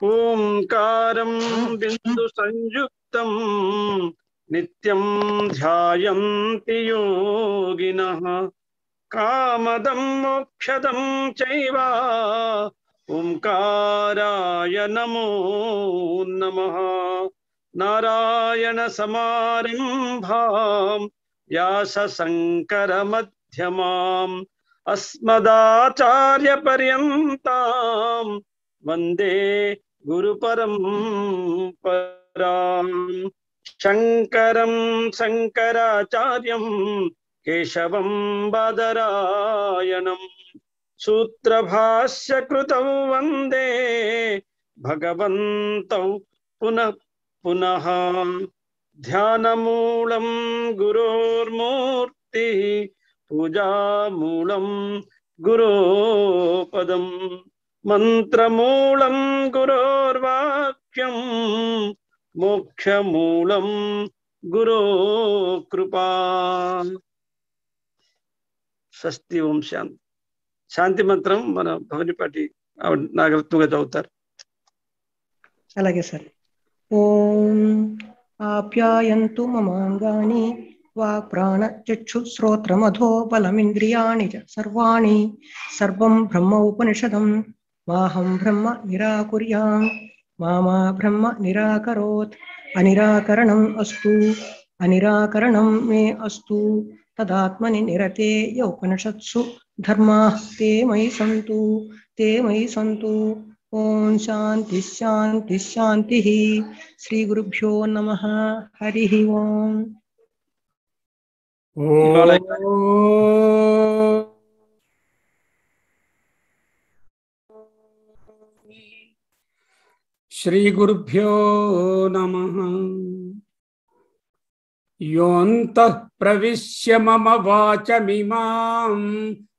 ఓంకారం బిందు సంయుక్తం నిత్యం ధ్యాయంతి యోగినః కామదం మోక్షదం చైవ ఓంకారాయ నమో నమః. నారాయణ సమారంభాం వ్యాస శంకర మధ్యమాం అస్మదాచార్య పర్యంతాం వందే గురు పరంపరాం. శంకరం శంకరాచార్యం కేశవం బాదరాయణం సూత్రభాష్య కృతౌ వందే భగవంతౌ పునః పునః. ధ్యానమూలం గురోర్మూర్తి పూజామూలం గురోపదం మంత్రమూలం గురోర్వాక్యం మోక్షమూలం గురో కృపా. స్వస్తి. ఓం శాంతి. శాంతి మంత్రం మన భవనిపాటి నాగరత్నంగా చదువుతారు. అలాగే సార్. ఓం ఆప్యాయంతు మమాంగాని వాక్ ప్రాణ చక్షు శ్రోత్రమధో బలమింద్రియాణి చ సర్వాణి సర్వం బ్రహ్మ ఉపనిషదం మాహం బ్రహ్మ నిరాకుర్యాం మామా బ్రహ్మ నిరాకరోత్. అనిరాకరణం అస్తు అనిరాకరణం మే అస్తు తదాత్మని నిరతేయ ఉపనిషత్సు ధర్మాః తే మయి సంతు తే మయి సంతు. ఓం శాంతి శాంతి శాంతి. శ్రీ గురుభ్యో నమః. హరి ఓం. శ్రీ గురుభ్యో నమః. యోంతః ప్రవిశ్య మమ వాచమిమాం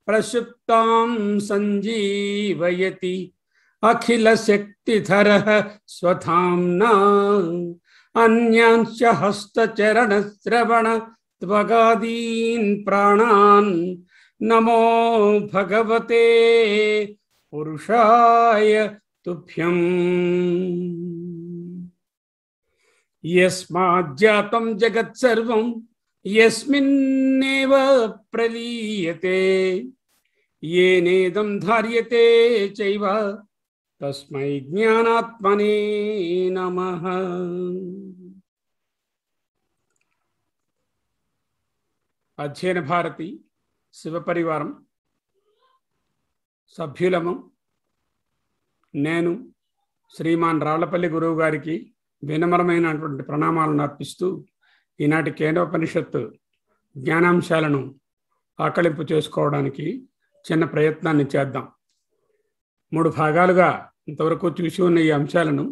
ప్రసుప్తాం సంజీవయతి అఖిల శక్తిధరః స్వధామ్నా అన్యాంశ్చ హస్తచరణ శ్రవణ త్వగాదీన్ ప్రాణాన్ నమో భగవతే పురుషాయ తుభ్యం. యస్మాజ్జాతం జగత్సర్వం యస్మిన్నేవ ప్రలీయతే యేనేదం ధార్యతే చైవ తస్మై జ్ఞానాత్మనే నమః. అధ్యయన భారతి శివపరివారం సభ్యులము నేను శ్రీమాన్ రాళ్లపల్లి గురువు గారికి వినమ్రమైనటువంటి ప్రణామాలను అర్పిస్తూ ఈనాటి కేనోపనిషత్తు జ్ఞానాంశాలను ఆకళింపు చేసుకోవడానికి చిన్న ప్రయత్నాన్ని చేద్దాం. 3 భాగాలుగా ఇంతవరకు చూసి ఉన్న ఈ అంశాలను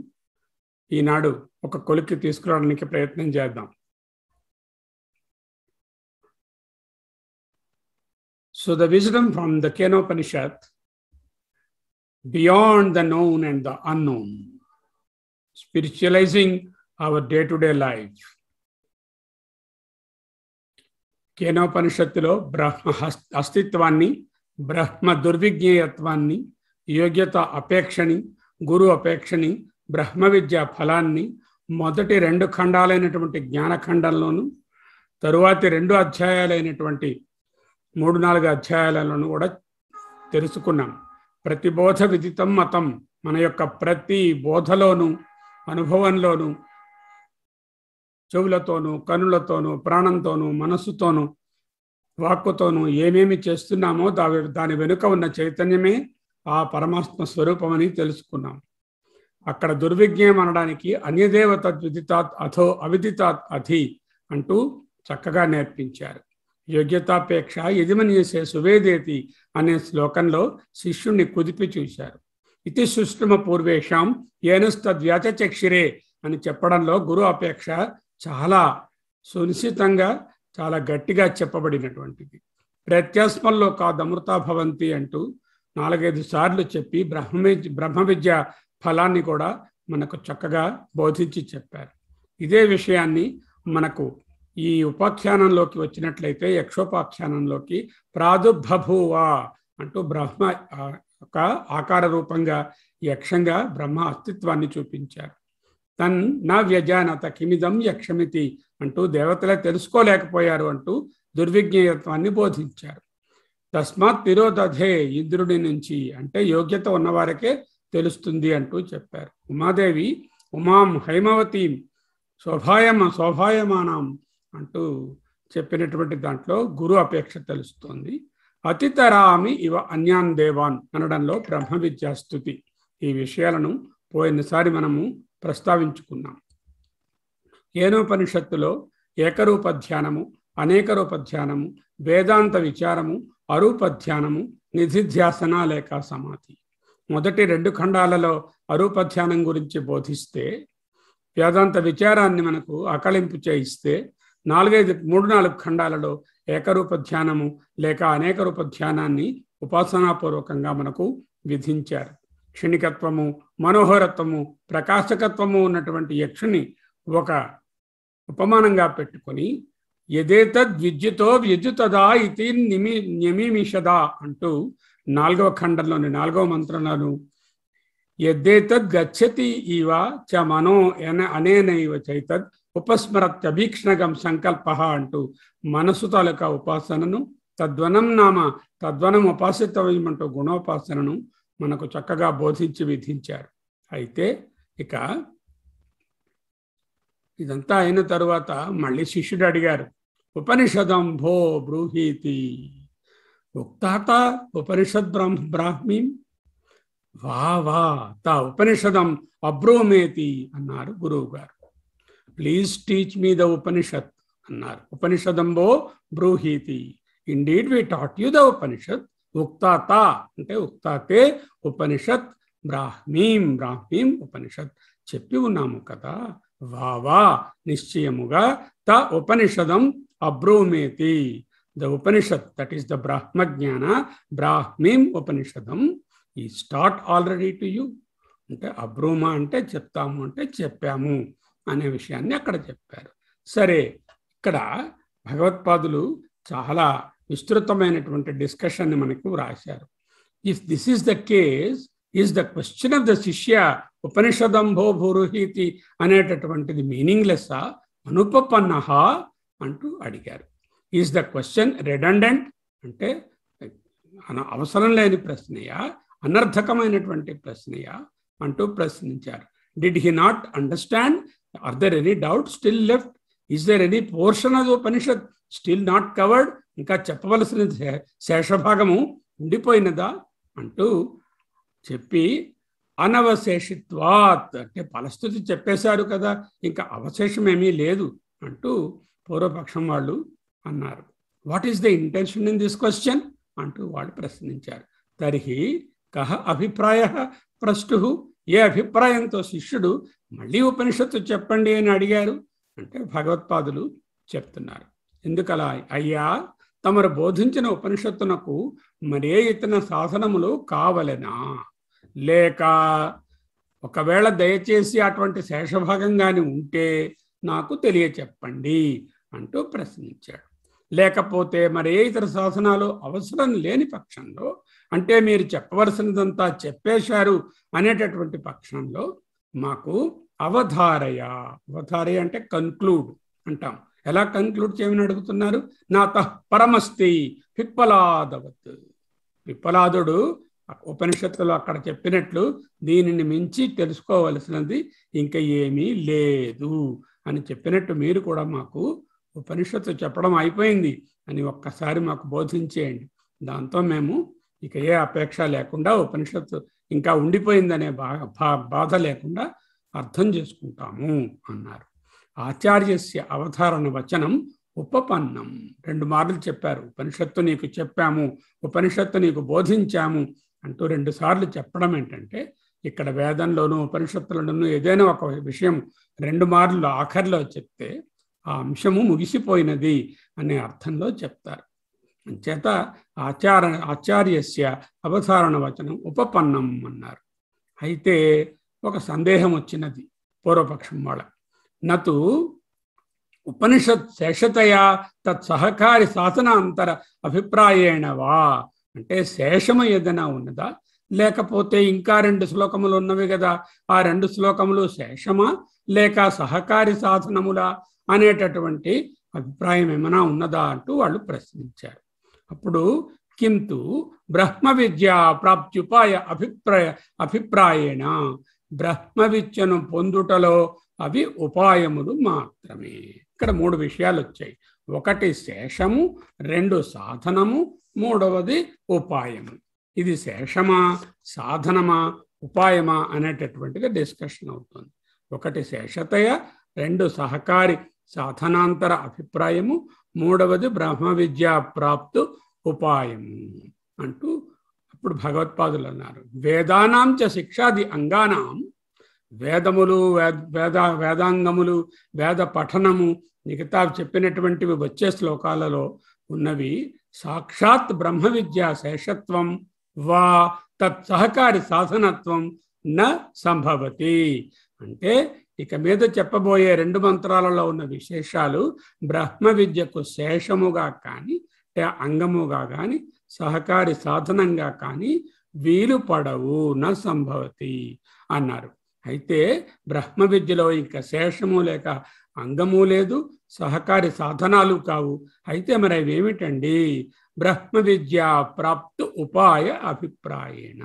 ఈనాడు ఒక కొలిక్కి తీసుకురావడానికి ప్రయత్నం చేద్దాం. So the wisdom from the Kenopanishad, beyond the known and the unknown, spiritualizing our day-to-day life. కేనోపనిషత్తులో బ్రహ్మ అస్తిత్వాన్ని, బ్రహ్మ దుర్విజ్ఞేయత్వాన్ని, యోగ్యత అపేక్షని, గురు అపేక్షని, బ్రహ్మ విద్య ఫలాన్ని మొదటి 2 ఖండాలైనటువంటి జ్ఞానఖండంలోను, తరువాతి 2 అధ్యాయాలైనటువంటి 3-4 అధ్యాయాలను కూడా తెలుసుకున్నాం. ప్రతి బోధ విదితం మతం. మన యొక్క ప్రతి బోధలోను, అనుభవంలోను, చెవులతోనూ, కనులతోనూ, ప్రాణంతోనూ, మనస్సుతోనూ, వాక్కుతోనూ ఏమేమి చేస్తున్నామో దాని వెనుక ఉన్న చైతన్యమే ఆ పరమాత్మ స్వరూపమని తెలుసుకున్నాం. అక్కడ దుర్విజ్ఞేయం అనడానికి అన్యదేవ తద్విదితాత్ అథో అవిదితాత్ అధి అంటూ చక్కగా నేర్పించారు. యోగ్యతాపేక్ష యజమనీయసే సువేదేతి అనే శ్లోకంలో శిష్యుణ్ణి కుదిపి చూశారు. ఇతి సుష్టుమ పూర్వేషాం ఏనస్తద్వ్యాచక్షిరే అని చెప్పడంలో గురు అపేక్ష చాలా సునిశ్చితంగా, చాలా గట్టిగా చెప్పబడినటువంటిది. ప్రత్యస్మంలో కాదమృతా భవంతి అంటూ 4-5 సార్లు చెప్పి బ్రహ్మ విద్య ఫలాన్ని కూడా మనకు చక్కగా బోధించి చెప్పారు. ఇదే విషయాన్ని మనకు ఈ ఉపాఖ్యానంలోకి వచ్చినట్లయితే యక్షోపాఖ్యానంలోకి ప్రాదుర్బభూవ అంటూ బ్రహ్మ ఒక ఆకార రూపంగా యక్షంగా బ్రహ్మ అస్తిత్వాన్ని చూపించారు. తన్ నా వ్యజానత కిమిదం యక్షమితి అంటూ దేవతలే తెలుసుకోలేకపోయారు అంటూ దుర్విజ్ఞేయత్వాన్ని బోధించారు. తస్మాత్ తిరోదధే ఇంద్రుడి నుంచి అంటే యోగ్యత ఉన్నవారికే తెలుస్తుంది అంటూ చెప్పారు. ఉమాదేవి ఉమాం హైమవతీం శోభాయమానం అంటూ చెప్పినటువంటి దాంట్లో గురు అపేక్ష తెలుస్తోంది. అతితరామి ఇవ అన్యాన్ దేవాన్ అనడంలో బ్రహ్మ విద్యాస్తుతి. ఈ విషయాలను పోయినసారి మనము ప్రస్తావించుకున్నాం. కేనోపనిషత్తులో ఏకరూప ధ్యానము, అనేక రూప ధ్యానము, వేదాంత విచారము, అరూప ధ్యానము, నిధిధ్యాసన లేక సమాధి. మొదటి 2 ఖండాలలో అరూప ధ్యానం గురించి బోధిస్తే, వేదాంత విచారాన్ని మనకు ఆకళింపు చేయిస్తే, 3-4 ఖండాలలో ఏకరూప ధ్యానము లేక అనేక రూప ధ్యానాన్ని ఉపాసనాపూర్వకంగా మనకు విధించారు. క్షణికత్వము, మనోహరత్వము, ప్రకాశకత్వము ఉన్నటువంటి యక్షుని ఒక ఉపమానంగా పెట్టుకొని యదేతద్ విద్యుతో విద్యుతదా ఇతి నిమిమిషదా అంటూ 4వ ఖండంలోని 4వ మంత్రంలోను యదేతద్ గచ్చతి ఇవ చ మనో అనేనైవ చైతద్ ఉపస్మరత్యభీక్షణగం సంకల్ప అంటూ మనసు తాలూకా ఉపాసనను, తద్వనం నామ తద్వనం ఉపాసితవ్యం అంటూ గుణోపాసనను మనకు చక్కగా బోధించి విధించారు. అయితే ఇక ఇదంతా అయిన తరువాత మళ్ళీ శిష్యుడు అడిగారు, ఉపనిషదం భో బ్రూహీతి ఉక్తాత ఉపనిషద్ బ్రాహ్మీం వా తా ఉపనిషదం అబ్రూమేతి అన్నారు గురువు గారు. Please teach me the Upanishad అన్నారు. ఉపనిషదంబో బ్రూహీతి, indeed we taught you the Upanishad. ఉక్తాత అంటే ఉక్తాతే ఉపనిషత్, బ్రాహ్మీం ఉపనిషత్ చెప్పి ఉన్నాము కదా. వా నిశ్చయముగా త ఉపనిషదం అబ్రూమేతి, the Upanishad that is the brahmajnana బ్రాహ్మీం ఉపనిషదం ఈ స్టార్ట్ ఆల్రెడీ టు యూ అంటే అబ్రూమ అంటే చెప్తాము అంటే చెప్పాము అనే విషయాన్ని అక్కడ చెప్పారు. సరే, ఇక్కడ భగవత్పాదులు చాలా విస్తృతమైనటువంటి డిస్కషన్ని మనకు రాశారు. If this is the case, is the question of the శిష్య ఉపనిషదంభో భూరుహీతి అనేటటువంటిది మీనింగ్లెస్సా అనుపపన్నః అంటూ అడిగారు. ఈజ్ ద క్వశ్చన్ రెడండెంట్ అంటే అవసరం లేని ప్రశ్నయా, అనర్థకమైనటువంటి ప్రశ్నయా అంటూ ప్రశ్నించారు. Did he not understand? Are there any doubt still left? Is there any portion of the Upanishad still not covered? ఇంకా చెప్పవలసిన శేషభాగము ఉండిపోయినదా అంటూ చెప్పి అనవశేషిత్వాత్ అంటే ఫలస్థుతి చెప్పేశారు కదా, ఇంకా అవశేషం ఏమీ లేదు అంటూ పూర్వపక్షం వాళ్ళు అన్నారు. What is the intention in this question అంటూ వాళ్ళు ప్రశ్నించారు. తర్హి కహ అభిప్రాయ ప్రష్టు, ఏ అభిప్రాయంతో శిష్యుడు మళ్ళీ ఉపనిషత్తు చెప్పండి అని అడిగారు అంటే భగవత్పాదులు చెప్తున్నారు. ఎందుకలా అయ్యా, తమరు బోధించిన ఉపనిషత్తునకు మరే ఇతర సాధనములు కావలెనా, లేక ఒకవేళ దయచేసి అటువంటి శేషభాగంగాని ఉంటే నాకు తెలియచెప్పండి అంటూ ప్రశ్నించాడు. లేకపోతే మరే ఇతర సాధనాలు అవసరం లేని పక్షంలో, అంటే మీరు చెప్పవలసినదంతా చెప్పేశారు అనేటటువంటి పక్షంలో మాకు అవధారయ అంటే కన్క్లూడ్ అంటాం. ఎలా కన్క్లూడ్ చేయమని అడుగుతున్నారు? నాతః పరమస్తి పిప్పలాదవత్. పిప్పలాదుడు ఉపనిషత్తులో అక్కడ చెప్పినట్లు దీనిని మించి తెలుసుకోవలసినది ఇంకా ఏమీ లేదు అని చెప్పినట్టు మీరు కూడా మాకు ఉపనిషత్తు చెప్పడం అయిపోయింది అని ఒక్కసారి మాకు బోధించేయండి. దాంతో మేము ఇక ఏ అపేక్ష లేకుండా ఉపనిషత్తు ఇంకా ఉండిపోయిందనే బాధ లేకుండా అర్థం చేసుకుంటాము అన్నారు. ఆచార్యస్య అవధారణ వచనం ఉపపన్నం. 2 మార్లు చెప్పారు. ఉపనిషత్తు నీకు చెప్పాము, ఉపనిషత్తు నీకు బోధించాము అంటూ 2 సార్లు చెప్పడం ఏంటంటే, ఇక్కడ వేదంలోనూ ఉపనిషత్తులను ఏదైనా ఒక విషయం 2 మార్లు ఆఖరిలో చెప్తే ఆ అంశము ముగిసిపోయినది అనే అర్థంలో చెప్తారు. అంచేత ఆచార్యస్య అవధారణ వచనం ఉపపన్నం అన్నారు. అయితే ఒక సందేహం వచ్చినది పూర్వపక్షం వాళ్ళ. నతు ఉపనిషత్ శేషతయా తత్సహకారి శాసనాంతర అభిప్రాయేణ వా. అంటే శేషము ఏదైనా ఉన్నదా, లేకపోతే ఇంకా 2 శ్లోకములు ఉన్నవి కదా, ఆ 2 శ్లోకములు శేషమా లేక సహకారి సాధనములా అనేటటువంటి అభిప్రాయం ఏమైనా ఉన్నదా అంటూ వాళ్ళు ప్రశ్నించారు. అప్పుడు కింతు బ్రహ్మ విద్యా ప్రాప్త్యుపాయ అభిప్రాయేణ, బ్రహ్మ విద్యను పొందుటలో అవి ఉపాయములు మాత్రమే. ఇక్కడ 3 విషయాలు వచ్చాయి. 1 శేషము, 2 సాధనము, 3వది ఉపాయము. ఇది శేషమా, సాధనమా, ఉపాయమా అనేటటువంటిగా డిస్కషన్ అవుతుంది. 1 శేషతయ, 2 సహకారి సాధనాంతర అభిప్రాయము, 3వది బ్రహ్మ విద్యా ప్రాప్తు ఉపాయము అంటూ అప్పుడు భగవత్పాదులు అన్నారు, వేదానాం చ శిక్షాది అంగానాం, వేదములు వేదాంగములు వేద పఠనము మిగతా చెప్పినటువంటివి వచ్చే శ్లోకాలలో ఉన్నవి సాక్షాత్ బ్రహ్మ విద్యా శేషత్వం వా తత్సహకారి సాధనత్వం న సంభవతి. అంటే ఇక మీద చెప్పబోయే 2 మంత్రాలలో ఉన్న విశేషాలు బ్రహ్మ విద్యకు శేషముగా కానీ అంగముగా కానీ సహకారి సాధనంగా కానీ వీలు పడవు, న సంభవతి అన్నారు. అయితే బ్రహ్మ విద్యలో ఇంకా శేషము లేక అంగము లేదు, సహకారి సాధనాలు కావు. అయితే మరి అవి ఏమిటండి? బ్రహ్మ విద్యా ప్రాప్తు ఉపాయ అభిప్రాయేణ,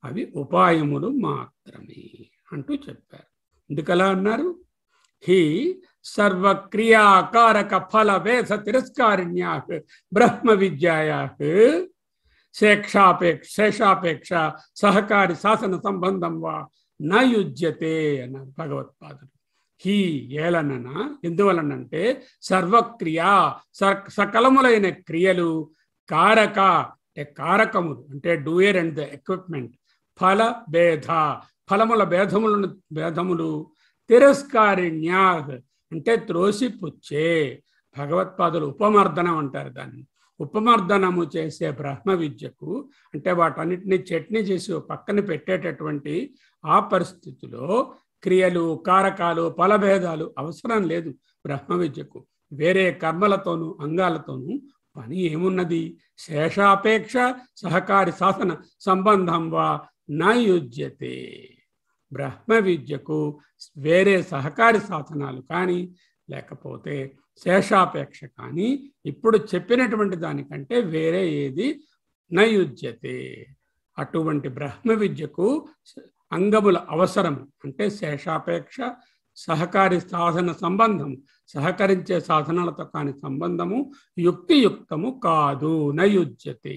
అవి ఉపాయములు మాత్రమే అంటూ చెప్పారు. ఎందుకలా అన్నారు? హి సర్వక్రియాకారక ఫల వేద తిరస్కారిణ్యా బ్రహ్మ విద్యాయా శేషాపేక్ష సహకారి శాసన సంబంధం వా నయుజ్యతే అన్నారు భగవత్పాదులు. హీ ఏలనన ఎందువలనంటే సర్వక్రియ సకలములైన క్రియలు కారక అంటే కారకములు అంటే డూయర్ అండ్ ద ఎక్విప్మెంట్, ఫల భేద ఫలముల భేదములు తిరస్కారిణ్యా అంటే త్రోసిపుచ్చే. భగవత్పాదులు ఉపమర్దనం అంటారు దాన్ని. ఉపమర్దనము చేసే బ్రహ్మ విద్యకు అంటే వాటన్నిటిని చట్నీ చేసి పక్కన పెట్టేటటువంటి ఆ పరిస్థితిలో క్రియలు కారకాలు ఫలభేదాలు అవసరం లేదు బ్రహ్మ విద్యకు. వేరే కర్మలతోనూ అంగాలతోనూ పని ఏమున్నది? శేషాపేక్ష సహకారి శాసన సంబంధం వా నయుజ్యతే. బ్రహ్మ విద్యకు వేరే సహకారి సాధనాలు కానీ లేకపోతే శేషాపేక్ష కానీ ఇప్పుడు చెప్పినటువంటి దానికంటే వేరే ఏది నయుజ్యతే. అటువంటి బ్రహ్మ విద్యకు అంగముల అవసరము అంటే శేషాపేక్ష సహకారి సాధన సంబంధము, సహకరించే సాధనాలతో కాని సంబంధము యుక్తియుక్తము కాదు, నయుజ్యతే.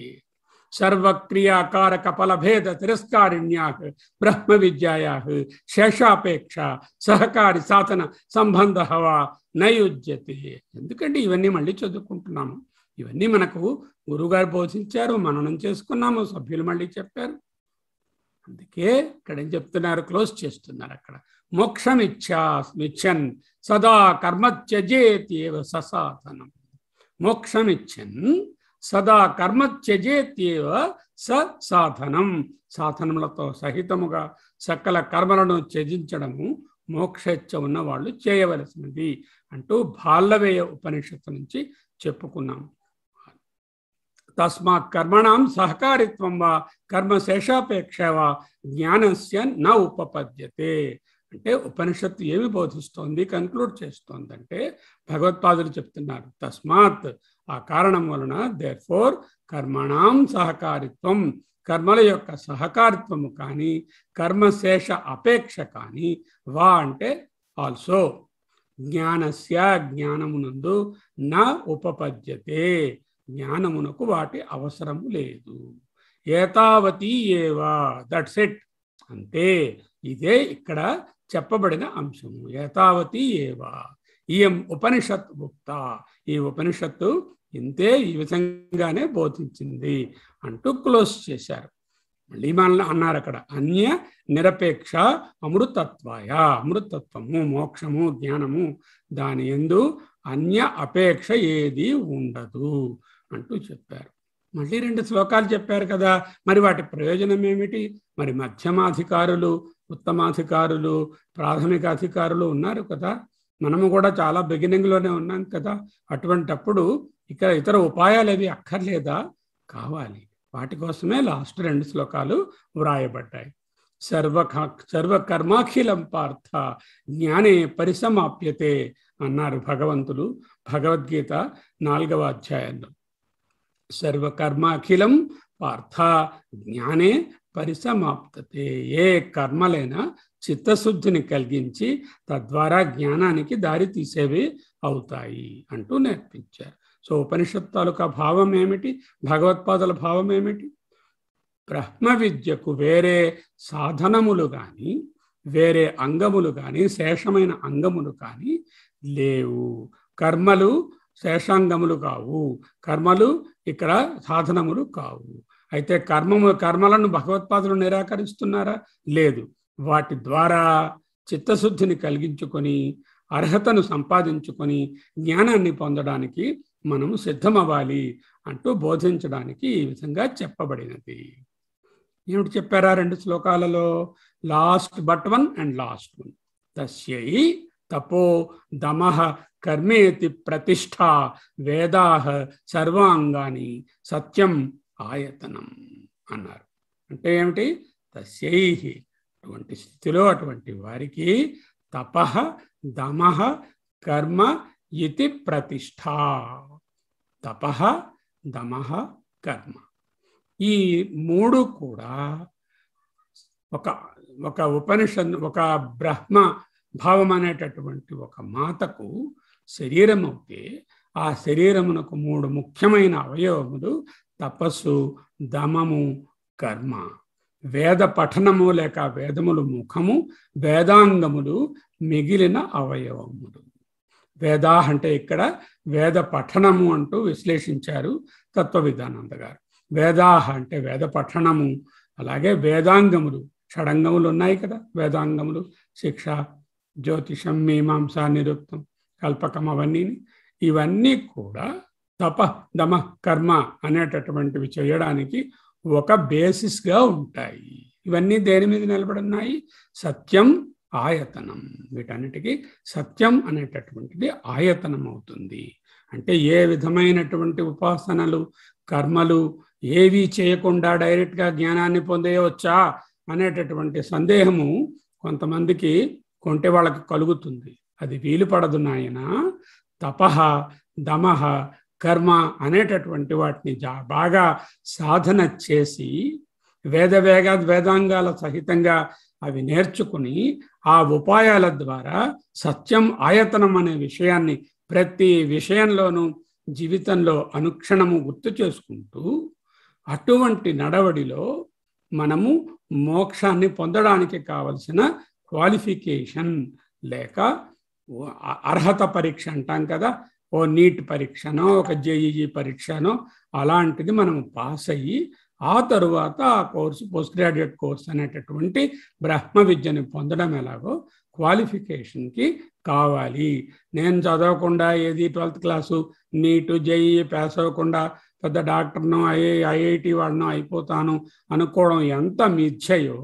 సర్వక్రియాకారక ఫలభేద తిరస్కారిణ్యా బ్రహ్మ విద్యాయా శేషాపేక్ష సహకారి సాధన సంబంధ వా నయుజ్యతే. ఎందుకంటే ఇవన్నీ మళ్ళీ చదువుకుంటున్నాము, ఇవన్నీ మనకు గురువుగారు బోధించారు, మననం చేసుకున్నాము, సభ్యులు మళ్ళీ చెప్పారు. అందుకే ఇక్కడ ఏం చెప్తున్నారు, క్లోజ్ చేస్తున్నారు అక్కడ. మోక్షమిచ్చన్ సదా కర్మ త్యజేత్యేవ ససాధనం. మోక్షమిచ్చన్ సదా కర్మ త్యజేత్యేవ ససాధనం. సాధనములతో సహితముగా సకల కర్మలను త్యజించడము మోక్షేచ్ఛ ఉన్న వాళ్ళు చేయవలసినది అంటూ బాల్లవేయ ఉపనిషత్తు నుంచి చెప్పుకున్నాం. తస్మాత్ కర్మణాం సహకారిత్వం వా కర్మశేషాపేక్ష వా జ్ఞానస్య న ఉపపద్యతే. అంటే ఉపనిషత్తు ఏమి బోధిస్తోంది, కన్క్లూడ్ చేస్తోందంటే భగవత్పాదులు చెప్తున్నారు, తస్మాత్ ఆ కారణం వలన దేర్ఫోర్ కర్మణాం సహకారిత్వం కర్మల యొక్క సహకారిత్వము కానీ కర్మశేష అపేక్ష కానీ వా అంటే ఆల్సో జ్ఞానస్య జ్ఞానమునందు నా ఉపపద్యతే జ్ఞానమునకు వాటి అవసరము లేదు. ఏతావతి ఏవా, దట్స్ ఇట్, అంతే. ఇదే ఇక్కడ చెప్పబడిన అంశము. ఏతావతి ఏవా, ఈయం ఉపనిషత్ ముక్త, ఈ ఉపనిషత్తు ఇంతే, ఈ విధంగానే బోధించింది అంటూ క్లోజ్ చేశారు. మళ్ళీ మన అన్నారు అక్కడ, అన్య నిరపేక్ష అమృతత్వాయ, అమృతత్వము మోక్షము జ్ఞానము దాని యందు అన్య అపేక్ష ఏది ఉండదు అంటూ చెప్పారు. మళ్ళీ 2 శ్లోకాలు చెప్పారు కదా, మరి వాటి ప్రయోజనం ఏమిటి? మరి మధ్యమాధికారులు, ఉత్తమాధికారులు, ప్రాథమిక అధికారులు ఉన్నారు కదా, మనము కూడా చాలా బిగినింగ్లోనే ఉన్నాం కదా. అటువంటప్పుడు ఇక ఇతర ఉపాయాలు ఏవి అక్కర్లేదా? కావాలి. వాటి కోసమే లాస్ట్ 2 శ్లోకాలు వ్రాయబడ్డాయి. సర్వకర్మాఖిలం పార్థ జ్ఞానే పరిసమాప్యతే అన్నారు భగవంతుడు భగవద్గీత 4వ అధ్యాయంలో. సర్వకర్మాఖిలం పార్థ జ్ఞానే పరిసమాప్తతే. ఏ కర్మలైనా చిత్తశుద్ధిని కలిగించి తద్వారా జ్ఞానానికి దారి తీసేవి అవుతాయి అంటూ నేర్పించారు. సో ఉపనిషత్ తాలూకా భావం ఏమిటి? భగవత్పాదుల భావం ఏమిటి? బ్రహ్మ విద్యకు వేరే సాధనములు కానీ, వేరే అంగములు కానీ, శేషమైన అంగములు కానీ లేవు. కర్మలు శేషాంగములు కావు, కర్మలు ఇక్కడ సాధనములు కావు. అయితే కర్మలను భగవత్పాదులు నిరాకరిస్తున్నారా? లేదు. వాటి ద్వారా చిత్తశుద్ధిని కలిగించుకొని అర్హతను సంపాదించుకొని జ్ఞానాన్ని పొందడానికి మనము సిద్ధమవ్వాలి అంటూ బోధించడానికి ఈ విధంగా చెప్పబడినది. ఏమిటి చెప్పారా 2 శ్లోకాలలో? Last but 1 and last 1. తస్యై తపో దమః కర్మేతి ప్రతిష్ఠ వేదాః సర్వాంగాని సత్యం ఆయతనం అన్నారు. అంటే ఏమిటి? తస్యై అటువంటి స్థితిలో అటువంటి వారికి తపః దమః కర్మ ఇతి ప్రతిష్ఠ. తపః దమః కర్మ ఈ 3 కూడా ఒక ఉపనిషత్, ఒక బ్రహ్మ భావం అనేటటువంటి ఒక మాతకు శరీరం అవుతే ఆ శరీరమునకు 3 ముఖ్యమైన అవయవములు తపస్సు, దమము, కర్మ. వేద పఠనము లేక వేదములు ముఖము, వేదాంగములు మిగిలిన అవయవములు. వేదా అంటే ఇక్కడ వేద పఠనము అంటూ విశ్లేషించారు తత్వవిధానంద గారు. వేదాహ అంటే వేద పఠనము, అలాగే వేదాంగములు, షడంగములు ఉన్నాయి కదా వేదాంగములు, శిక్ష, జ్యోతిషం, మీమాంస, నిరుక్తం, కల్పకం, ఇవన్నీ కూడా తప దమ కర్మ అనేటటువంటివి చేయడానికి ఒక బేసిస్గా ఉంటాయి. ఇవన్నీ దేని మీద నిలబడున్నాయి? సత్యం, ఆయతనం. వీటన్నిటికీ సత్యం అనేటటువంటిది ఆయతనం అవుతుంది. అంటే ఏ విధమైనటువంటి ఉపాసనలు, కర్మలు ఏవి చేయకుండా డైరెక్ట్గా జ్ఞానాన్ని పొందేయవచ్చా అనేటటువంటి సందేహము కొంతమందికి కొంటే వాళ్ళకి కలుగుతుంది. అది వీలు పడదు నాయన. తపః దమః కర్మ అనేటటువంటి వాటిని బాగా సాధన చేసి వేదాంగాల సహితంగా అవి నేర్చుకుని ఆ ఉపాయాల ద్వారా సత్యం, ఆయతనం అనే విషయాన్ని ప్రతి విషయంలోనూ జీవితంలో అనుక్షణము గుర్తు చేసుకుంటూ అటువంటి నడవడిలో మనము మోక్షాన్ని పొందడానికి కావలసిన క్వాలిఫికేషన్ లేక అర్హత పరీక్ష అంటాం కదా, ఓ నీట్ పరీక్షనో ఒక జేఈఈ పరీక్షనో అలాంటిది మనము పాస్ అయ్యి ఆ తరువాత ఆ కోర్సు పోస్ట్ గ్రాడ్యుయేట్ కోర్స్ అనేటటువంటి బ్రహ్మ విద్యని పొందడం ఎలాగో క్వాలిఫికేషన్కి కావాలి. నేను చదవకుండా ఏది 12th క్లాసు నీటు జేఈఈ పాస్ అవ్వకుండా పెద్ద డాక్టర్నో ఐఐటి వాడినో అయిపోతాను అనుకోవడం ఎంత మిథ్యయో,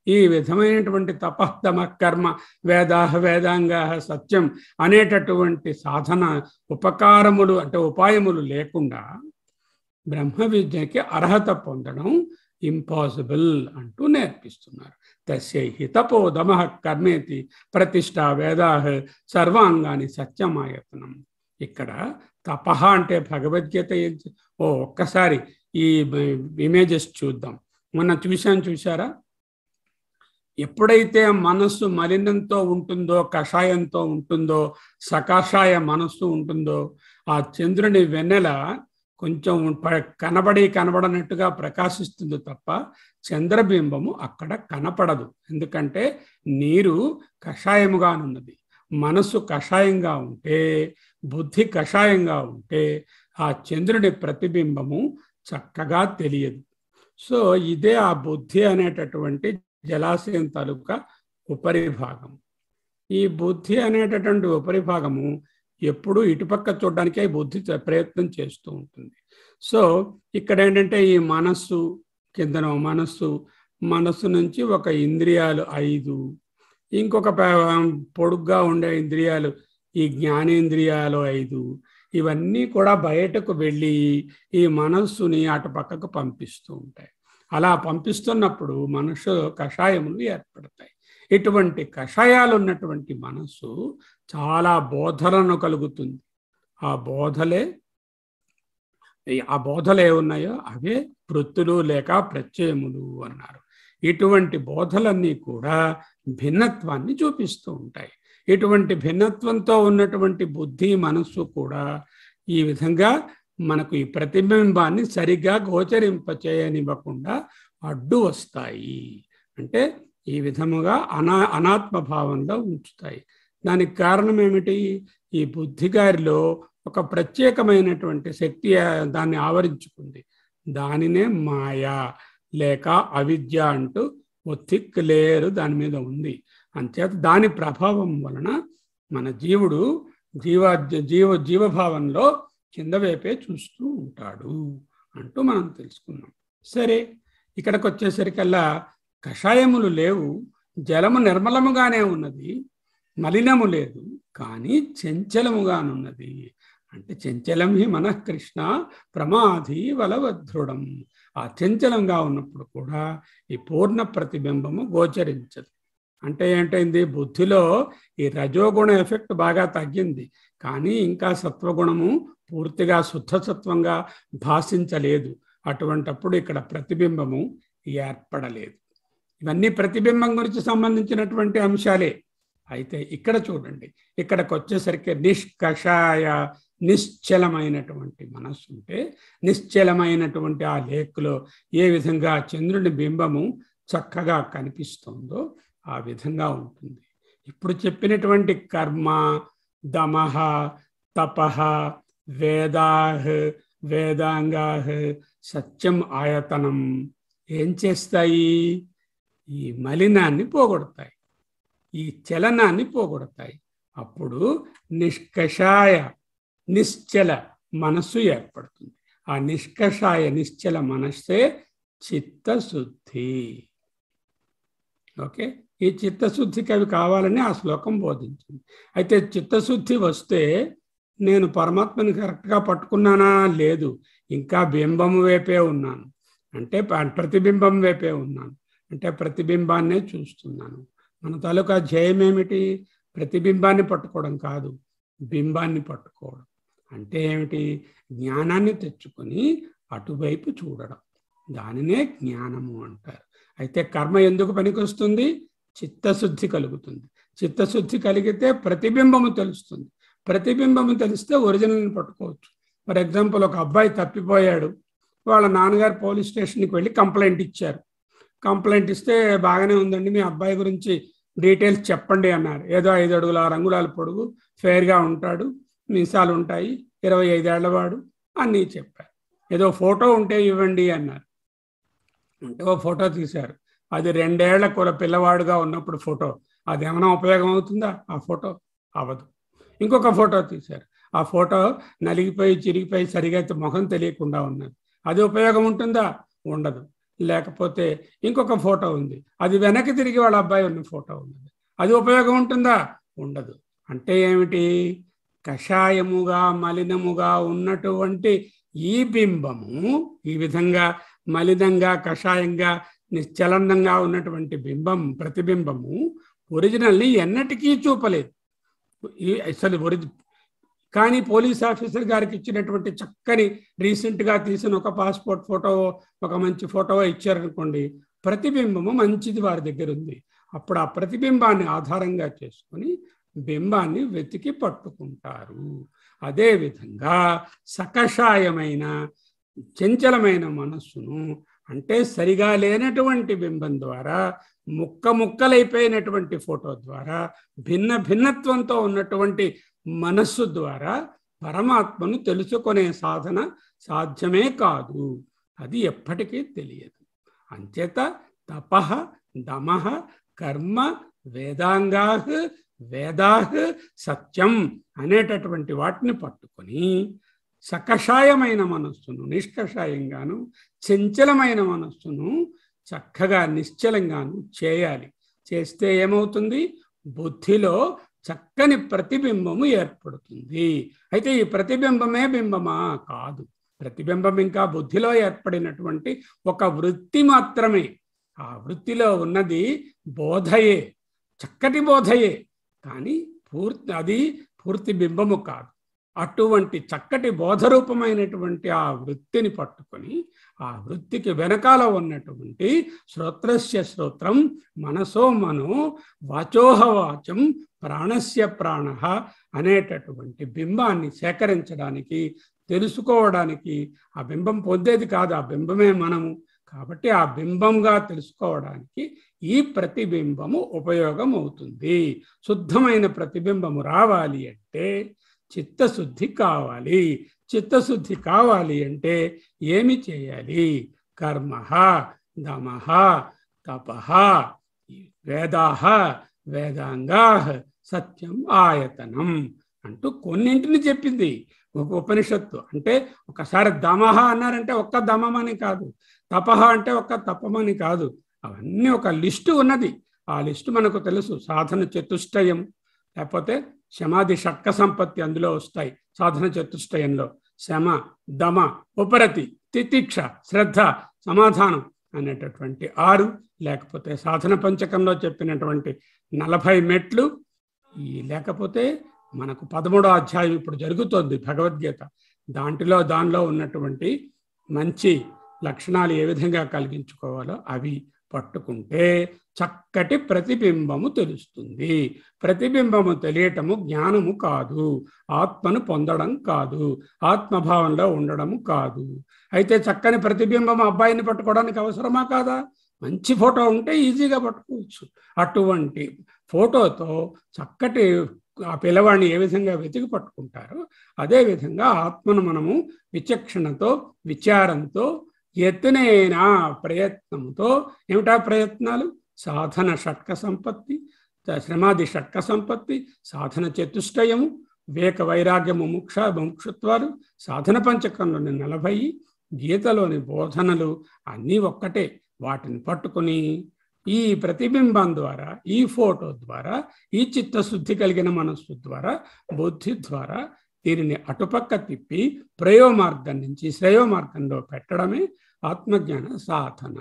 ఈ విధమైనటువంటి తపఃదమ కర్మ వేదాహ వేదాంగా సత్యం అనేటటువంటి సాధన ఉపకారములు అంటే ఉపాయములు లేకుండా బ్రహ్మ విద్యకి అర్హత పొందడం ఇంపాసిబుల్ అంటూ నేర్పిస్తున్నారు. తస్యై తపో దమః కర్మేతి ప్రతిష్ఠ వేదాహ సర్వాంగాని సత్యమాయతనం. ఇక్కడ తపః అంటే భగవద్గీత ఒక్కసారి ఈ ఇమేజెస్ చూద్దాం. మొన్న చూసారా? ఎప్పుడైతే మనస్సు మలినంతో ఉంటుందో, కషాయంతో ఉంటుందో, సకాషాయ మనస్సు ఉంటుందో, ఆ చంద్రుని వెన్నెల కొంచెం కనబడనట్టుగా ప్రకాశిస్తుంది తప్ప చంద్రబింబము అక్కడ కనపడదు. ఎందుకంటే నీరు కషాయముగానున్నది. మనస్సు కషాయంగా ఉంటే, బుద్ధి కషాయంగా ఉంటే ఆ చంద్రుని ప్రతిబింబము చక్కగా తెలియదు. సో ఇదే ఆ బుద్ధి అనేటటువంటి జలాశయం తాలూకా ఉపరిభాగం. ఈ బుద్ధి అనేటటువంటి ఉపరిభాగము ఎప్పుడూ ఇటుపక్క చూడడానికే బుద్ధి ప్రయత్నం చేస్తూ ఉంటుంది. సో ఇక్కడ ఏంటంటే ఈ మనస్సు కిందన మనస్సు నుంచి ఒక ఇంద్రియాలు 5, ఇంకొక పొడుగ్గా ఉండే ఇంద్రియాలు, ఈ జ్ఞానేంద్రియాలు 5, ఇవన్నీ కూడా బయటకు వెళ్ళి ఈ మనస్సుని అటు పక్కకు పంపిస్తూ ఉంటాయి. అలా పంపిస్తున్నప్పుడు మనసు కషాయములు ఏర్పడతాయి. ఇటువంటి కషాయాలు ఉన్నటువంటి మనస్సు చాలా బోధలను కలుగుతుంది. ఆ బోధలే ఉన్నాయో అవే వృత్తులు లేక ప్రత్యయములు అన్నారు. ఇటువంటి బోధలన్నీ కూడా భిన్నత్వాన్ని చూపిస్తూ ఉంటాయి. ఇటువంటి భిన్నత్వంతో ఉన్నటువంటి బుద్ధి మనస్సు కూడా ఈ విధంగా మనకు ఈ ప్రతిబింబాన్ని సరిగ్గా గోచరింపచేయనివ్వకుండా అడ్డు వస్తాయి. అంటే ఈ విధముగా అనాత్మభావంలో ఉంచుతాయి. దానికి కారణం ఏమిటి? ఈ బుద్ధి గారిలో ఒక ప్రత్యేకమైనటువంటి శక్తి దాన్ని ఆవరించుకుంది. దానినే మాయా లేక అవిద్య అంటూ ఒత్తిక్కులేరు దాని మీద ఉంది. అంచేత దాని ప్రభావం వలన మన జీవుడు జీవభావంలో కింద వైపే చూస్తూ ఉంటాడు అంటూ మనం తెలుసుకున్నాం. సరే, ఇక్కడికి వచ్చేసరికల్లా కషాయములు లేవు, జలము నిర్మలముగానే ఉన్నది, మలినము లేదు, కానీ చంచలముగానున్నది. అంటే చంచలం హి మనఃకృష్ణ ప్రమాధి వలవదృఢం. ఆ చంచలంగా ఉన్నప్పుడు కూడా ఈ పూర్ణ ప్రతిబింబము గోచరించదు. అంటే ఏంటైంది? బుద్ధిలో ఈ రజోగుణ ఎఫెక్ట్ బాగా తగ్గింది, కానీ ఇంకా సత్వగుణము పూర్తిగా శుద్ధసత్వంగా భాషించలేదు. అటువంటప్పుడు ఇక్కడ ప్రతిబింబము ఏర్పడలేదు. ఇవన్నీ ప్రతిబింబం గురించి సంబంధించినటువంటి అంశాలే. అయితే ఇక్కడ చూడండి, ఇక్కడికి వచ్చేసరికి నిష్కషాయ నిశ్చలమైనటువంటి మనస్సు ఉంటే, నిశ్చలమైనటువంటి ఆ లేక్లో ఏ విధంగా చంద్రుని బింబము చక్కగా కనిపిస్తుందో ఆ విధంగా ఉంటుంది. ఇప్పుడు చెప్పినటువంటి కర్మ, దమః, తపః, వేదాః, వేదాంగాః, సత్యం, ఆయతనం ఏం చేస్తాయి? ఈ మలినాన్ని పోగొడతాయి, ఈ చలనాన్ని పోగొడతాయి. అప్పుడు నిష్కషాయ నిశ్చల మనస్సు ఏర్పడుతుంది. ఆ నిష్కషాయ నిశ్చల మనస్సే చిత్తశుద్ధి. ఓకే, ఈ చిత్తశుద్ధికి అవి కావాలని ఆ శ్లోకం బోధించింది. అయితే చిత్తశుద్ధి వస్తే నేను పరమాత్మని కరెక్ట్గా పట్టుకున్నానా? లేదు, ఇంకా బింబము వైపే ఉన్నాను, అంటే ప్రతిబింబం వైపే ఉన్నాను, అంటే ప్రతిబింబాన్నే చూస్తున్నాను. మన తాలూకా ధ్యేయం ఏమిటి? ప్రతిబింబాన్ని పట్టుకోవడం కాదు, బింబాన్ని పట్టుకోవడం. అంటే ఏమిటి? జ్ఞానాన్ని తెచ్చుకొని అటువైపు చూడడం, దానినే జ్ఞానము అంటారు. అయితే కర్మ ఎందుకు పనికొస్తుంది? చిత్తశుద్ధి కలుగుతుంది. చిత్తశుద్ధి కలిగితే ప్రతిబింబము తెలుస్తుంది. ప్రతిబింబము తెలిస్తే ఒరిజినల్ని పట్టుకోవచ్చు. ఫర్ ఎగ్జాంపుల్, ఒక అబ్బాయి తప్పిపోయాడు, వాళ్ళ నాన్నగారు పోలీస్ స్టేషన్కి వెళ్ళి కంప్లైంట్ ఇచ్చారు. కంప్లైంట్ ఇస్తే బాగానే ఉందండి, మీ అబ్బాయి గురించి డీటెయిల్స్ చెప్పండి అన్నారు. ఏదో 5 అడుగుల 6 అంగుళాల పొడుగు, ఫేర్గా ఉంటాడు, మీసాలు ఉంటాయి, 25 ఏళ్లవాడు అన్నీ చెప్పారు. ఏదో ఫోటో ఉంటే ఇవ్వండి అన్నారు. అంటే ఓ ఫోటో తీశారు. అది 2 ఏళ్ల పిల్లవాడుగా ఉన్నప్పుడు ఫోటో. అది ఏమైనా ఉపయోగం అవుతుందా? ఆ ఫోటో అవ్వదు. ఇంకొక ఫోటో తీశారు. ఆ ఫోటో నలిగిపోయి చిరిగిపోయి సరిగా ముఖం తెలియకుండా ఉన్నది. అది ఉపయోగం ఉంటుందా? ఉండదు. లేకపోతే ఇంకొక ఫోటో ఉంది, అది వెనక్కి తిరిగి వాళ్ళ అబ్బాయి ఉన్న ఫోటో ఉన్నది. అది ఉపయోగం ఉంటుందా? ఉండదు. అంటే ఏమిటి? కషాయముగా మలినముగా ఉన్నటువంటి ఈ బింబము ఈ విధంగా మలినంగా కషాయంగా నిశ్చలనంగా ఉన్నటువంటి బింబం ప్రతిబింబము ఒరిజినల్ని ఎన్నటికీ చూపలేదు. అసలు కానీ పోలీస్ ఆఫీసర్ గారికి ఇచ్చినటువంటి చక్కని రీసెంట్గా తీసిన ఒక పాస్పోర్ట్ ఫోటో, ఒక మంచి ఫోటో ఇచ్చారనుకోండి, ప్రతిబింబము మంచిది వారి దగ్గర ఉంది. అప్పుడు ఆ ప్రతిబింబాన్ని ఆధారంగా చేసుకొని బింబాన్ని వెతికి పట్టుకుంటారు. అదేవిధంగా సకషాయమైన చంచలమైన మనస్సును, అంటే సరిగా లేనటువంటి బింబం ద్వారా, ముక్కలైపోయినటువంటి ఫోటో ద్వారా, భిన్నత్వంతో ఉన్నటువంటి మనస్సు ద్వారా పరమాత్మను తెలుసుకునే సాధన సాధ్యమే కాదు. అది ఎప్పటికీ తెలియదు. అంచేత తపః, దమః, కర్మ, వేదాంగాః, వేదాః, సత్యం అనేటటువంటి వాటిని పట్టుకొని సకషాయమైన మనస్సును నిష్కషాయంగాను, చంచలమైన మనస్సును చక్కగా నిశ్చలంగాను చేయాలి. చేస్తే ఏమవుతుంది? బుద్ధిలో చక్కని ప్రతిబింబము ఏర్పడుతుంది. అయితే ఈ ప్రతిబింబమే బింబమా? కాదు. ప్రతిబింబం ఇంకా బుద్ధిలో ఏర్పడినటువంటి ఒక వృత్తి మాత్రమే. ఆ వృత్తిలో ఉన్నది బోధయే, చక్కటి బోధయే, కానీ అది పూర్తి బింబము కాదు. అటువంటి చక్కటి బోధరూపమైనటువంటి ఆ వృత్తిని పట్టుకొని ఆ వృత్తికి వెనకాల ఉన్నటువంటి శ్రోత్రస్య శ్రోత్రం, మనసో మనో, వాచోహ వాచం, ప్రాణస్య ప్రాణ అనేటటువంటి బింబాన్ని సేకరించడానికి, తెలుసుకోవడానికి, ఆ బింబం పొందేది కాదు, ఆ బింబమే మనము కాబట్టి ఆ బింబంగా తెలుసుకోవడానికి ఈ ప్రతిబింబము ఉపయోగం అవుతుంది. శుద్ధమైన ప్రతిబింబము రావాలి అంటే చిత్తశుద్ధి కావాలి. చిత్తశుద్ధి కావాలి అంటే ఏమి చేయాలి? కర్మః, దమః, తపః, వేదాః, వేదాంగాః, సత్యం ఆయతనం అంటూ కొన్నింటిని చెప్పింది ఒక ఉపనిషత్తు. అంటే ఒకసారి దమః అన్నారంటే ఒక్క దమమని కాదు, తపః అంటే ఒక్క తపమని కాదు, అవన్నీ ఒక లిస్టు ఉన్నది. ఆ లిస్టు మనకు తెలుసు. సాధన చతుష్టయం, లేకపోతే శమాధి షట్క సంపత్తి అందులో వస్తాయి. సాధన చతుష్టయంలో శమ, దమ, ఉపరతి, తితిక్ష, శ్రద్ధ, సమాధానం అనేటటువంటి 6, లేకపోతే సాధన పంచకంలో చెప్పినటువంటి 40 మెట్లు, లేకపోతే మనకు 13వ అధ్యాయం ఇప్పుడు జరుగుతోంది భగవద్గీత. దానిలో ఉన్నటువంటి మంచి లక్షణాలు ఏ విధంగా కలిగించుకోవాలో అవి పట్టుకుంటే చక్కటి ప్రతిబింబము తెలుస్తుంది. ప్రతిబింబము తెలియటము జ్ఞానము కాదు, ఆత్మను పొందడం కాదు, ఆత్మభావంలో ఉండడము కాదు. అయితే చక్కని ప్రతిబింబం అబ్బాయిని పట్టుకోవడానికి అవసరమా కాదా? మంచి ఫోటో ఉంటే ఈజీగా పట్టుకోవచ్చు. అటువంటి ఫోటోతో చక్కటి ఆ పిల్లవాడిని ఏ విధంగా వెతికి పట్టుకుంటారో అదేవిధంగా ఆత్మను మనము విచక్షణతో, విచారంతో, ఎత్తునైన ప్రయత్నంతో, ఏమిటా ప్రయత్నాలు? సాధన షట్క సంపత్తి, శ్రమాది షట్క సంపత్తి, సాధన చతుష్టయము, వివేక వైరాగ్యము, ముముక్షుత్వాలు, సాధన పంచకంలోని 40, గీతలోని బోధనలు అన్నీ ఒక్కటే. వాటిని పట్టుకుని ఈ ప్రతిబింబం ద్వారా, ఈ ఫోటో ద్వారా, ఈ చిత్తశుద్ధి కలిగిన మనస్సు ద్వారా, బుద్ధి ద్వారా దీనిని అటుపక్క తిప్పి ప్రయోమార్గం నుంచి శ్రేయోమార్గంలో పెట్టడమే ఆత్మజ్ఞాన సాధన.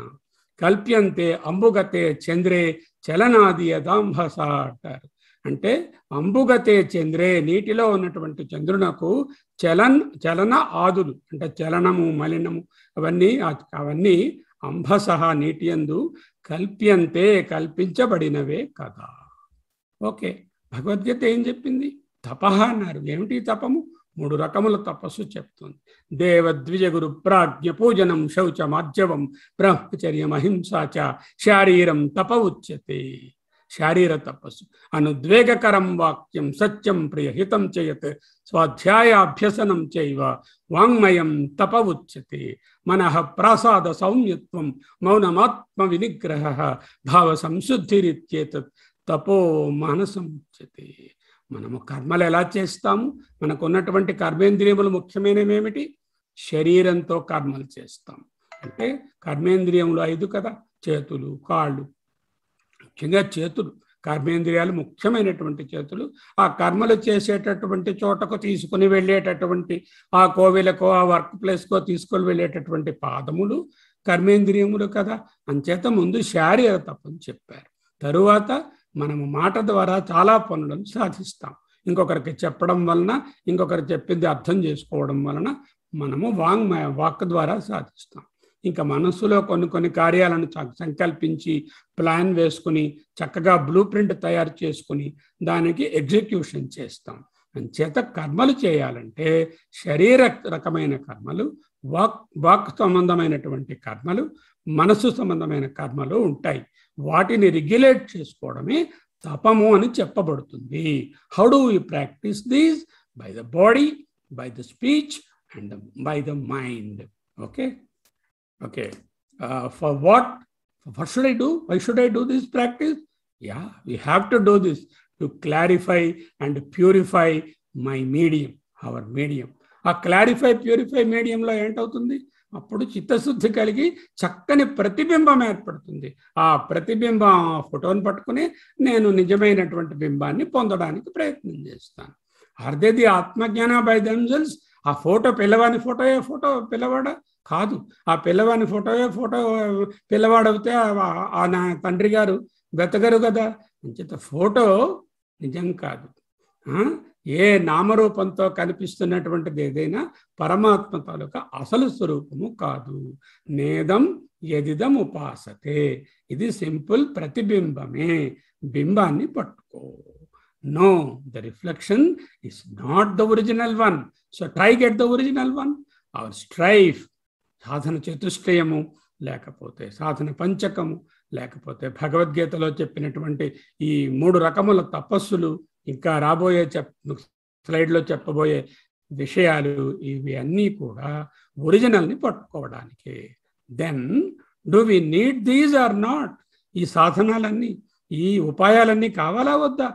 కల్ప్యంతే అంబుగతే చంద్రే చలనాది యదాంభస అంటారు. అంటే అంబుగతే చంద్రే, నీటిలో ఉన్నటువంటి చంద్రునకు చలన ఆదులు, అంటే చలనము, మలినము అవన్నీ అంభస నీటి యందు కల్ప్యంతే, కల్పించబడినవే కదా. ఓకే, భగవద్గీత ఏం చెప్పింది? తపః అన్నారు. ఏమిటి తపము? 3 రకముల తపస్సు చెప్తుంది. దేవద్విజ గురు ప్రాజ్ఞ పూజనం శౌచమార్జవం బ్రహ్మచర్యం అహింసాచ శారీరం తప ఉచ్యతే. శారీర తపస్సు. అనుద్వేగకరం వాక్యం సత్యం ప్రియహితం చేయత్ స్వాధ్యాయాభ్యసనం చైవ వాంగ్మయం తప ఉచ్యతే. మనః ప్రాసాద సౌమ్యత్వం మౌనమాత్మ వినిగ్రహ భావ సంశుద్ధిరిత్యేతత్ తపో మానసం ఉచ్యతే. మనము కర్మలు ఎలా చేస్తాము? మనకు ఉన్నటువంటి కర్మేంద్రియములు ముఖ్యమైనవి ఏమిటి? శరీరంతో కర్మలు చేస్తాం. అంటే కర్మేంద్రియములు 5 కదా, చేతులు, కాళ్ళు, ముఖ్యంగా చేతులు. కర్మేంద్రియాలు ముఖ్యమైనటువంటి చేతులు. ఆ కర్మలు చేసేటటువంటి చోటకు తీసుకుని వెళ్ళేటటువంటి ఆ కోవిలకో, ఆ వర్క్ ప్లేస్కో తీసుకొని వెళ్ళేటటువంటి పాదములు కర్మేంద్రియములు కదా. అంచేత ముందు శారీర తపం చెప్పారు. తరువాత మనము మాట ద్వారా చాలా పనులను సాధిస్తాం. ఇంకొకరికి చెప్పడం వలన, ఇంకొకరు చెప్పింది అర్థం చేసుకోవడం వలన మనము వాక్ ద్వారా సాధిస్తాం. ఇంకా మనస్సులో కొన్ని కార్యాలను సంకల్పించి ప్లాన్ వేసుకుని చక్కగా బ్లూ ప్రింట్ తయారు చేసుకుని దానికి ఎగ్జిక్యూషన్ చేస్తాం. అంచేత కర్మలు చేయాలంటే శరీర రకమైన కర్మలు, వాక్ సంబంధమైనటువంటి కర్మలు, మనసు సంబంధమైన కర్మలు ఉంటాయి. వాటిని రెగ్యులేట్ చేసుకోవడమే తపము అని చెప్పబడుతుంది. How do you practice these? By the body, by the speech and by the mind. Okay. For what should I do? Why should I do this practice? Yeah, we have to do this to clarify and purify my medium, our medium. ఆ clarify, purify మీడియంలో ఏంటవుతుంది? అప్పుడు చిత్తశుద్ధి కలిగి చక్కని ప్రతిబింబం ఏర్పడుతుంది. ఆ ప్రతిబింబం ఫోటోని పట్టుకుని నేను నిజమైనటువంటి బింబాన్ని పొందడానికి ప్రయత్నం చేస్తాను. అర్దే ది ఆత్మజ్ఞాన బై దెమ్సెల్వ్స్. ఆ ఫోటో పిల్లవాని ఫోటో పిల్లవాడా కాదు. ఆ పిల్లవాని ఫోటో పిల్లవాడవుతే ఆ నా తండ్రి గారు వెతగరు కదా. అంచేత ఫోటో నిజం కాదు. ఏ నామరూపంతో కనిపిస్తున్నటువంటిది ఏదైనా పరమాత్మ తాలూకా అసలు స్వరూపము కాదు. నేదం యదిదం ఉపాసతే. ఇది సింపుల్ ప్రతిబింబమే. బింబాన్ని పట్టుకో. No, the reflection is not the original one. So try get the original one. Our strife, సాధన చతుష్టయము, లేకపోతే సాధన పంచకము, లేకపోతే భగవద్గీతలో చెప్పినటువంటి ఈ 3 రకముల తపస్సులు, ఇంకా రాబోయే స్లైడ్లో చెప్పబోయే విషయాలు, ఇవి అన్నీ కూడా ఒరిజినల్ని పట్టుకోవడానికి. Then do we need these or not? ఈ సాధనాలన్నీ, ఈ ఉపాయాలన్నీ కావాలా వద్దా?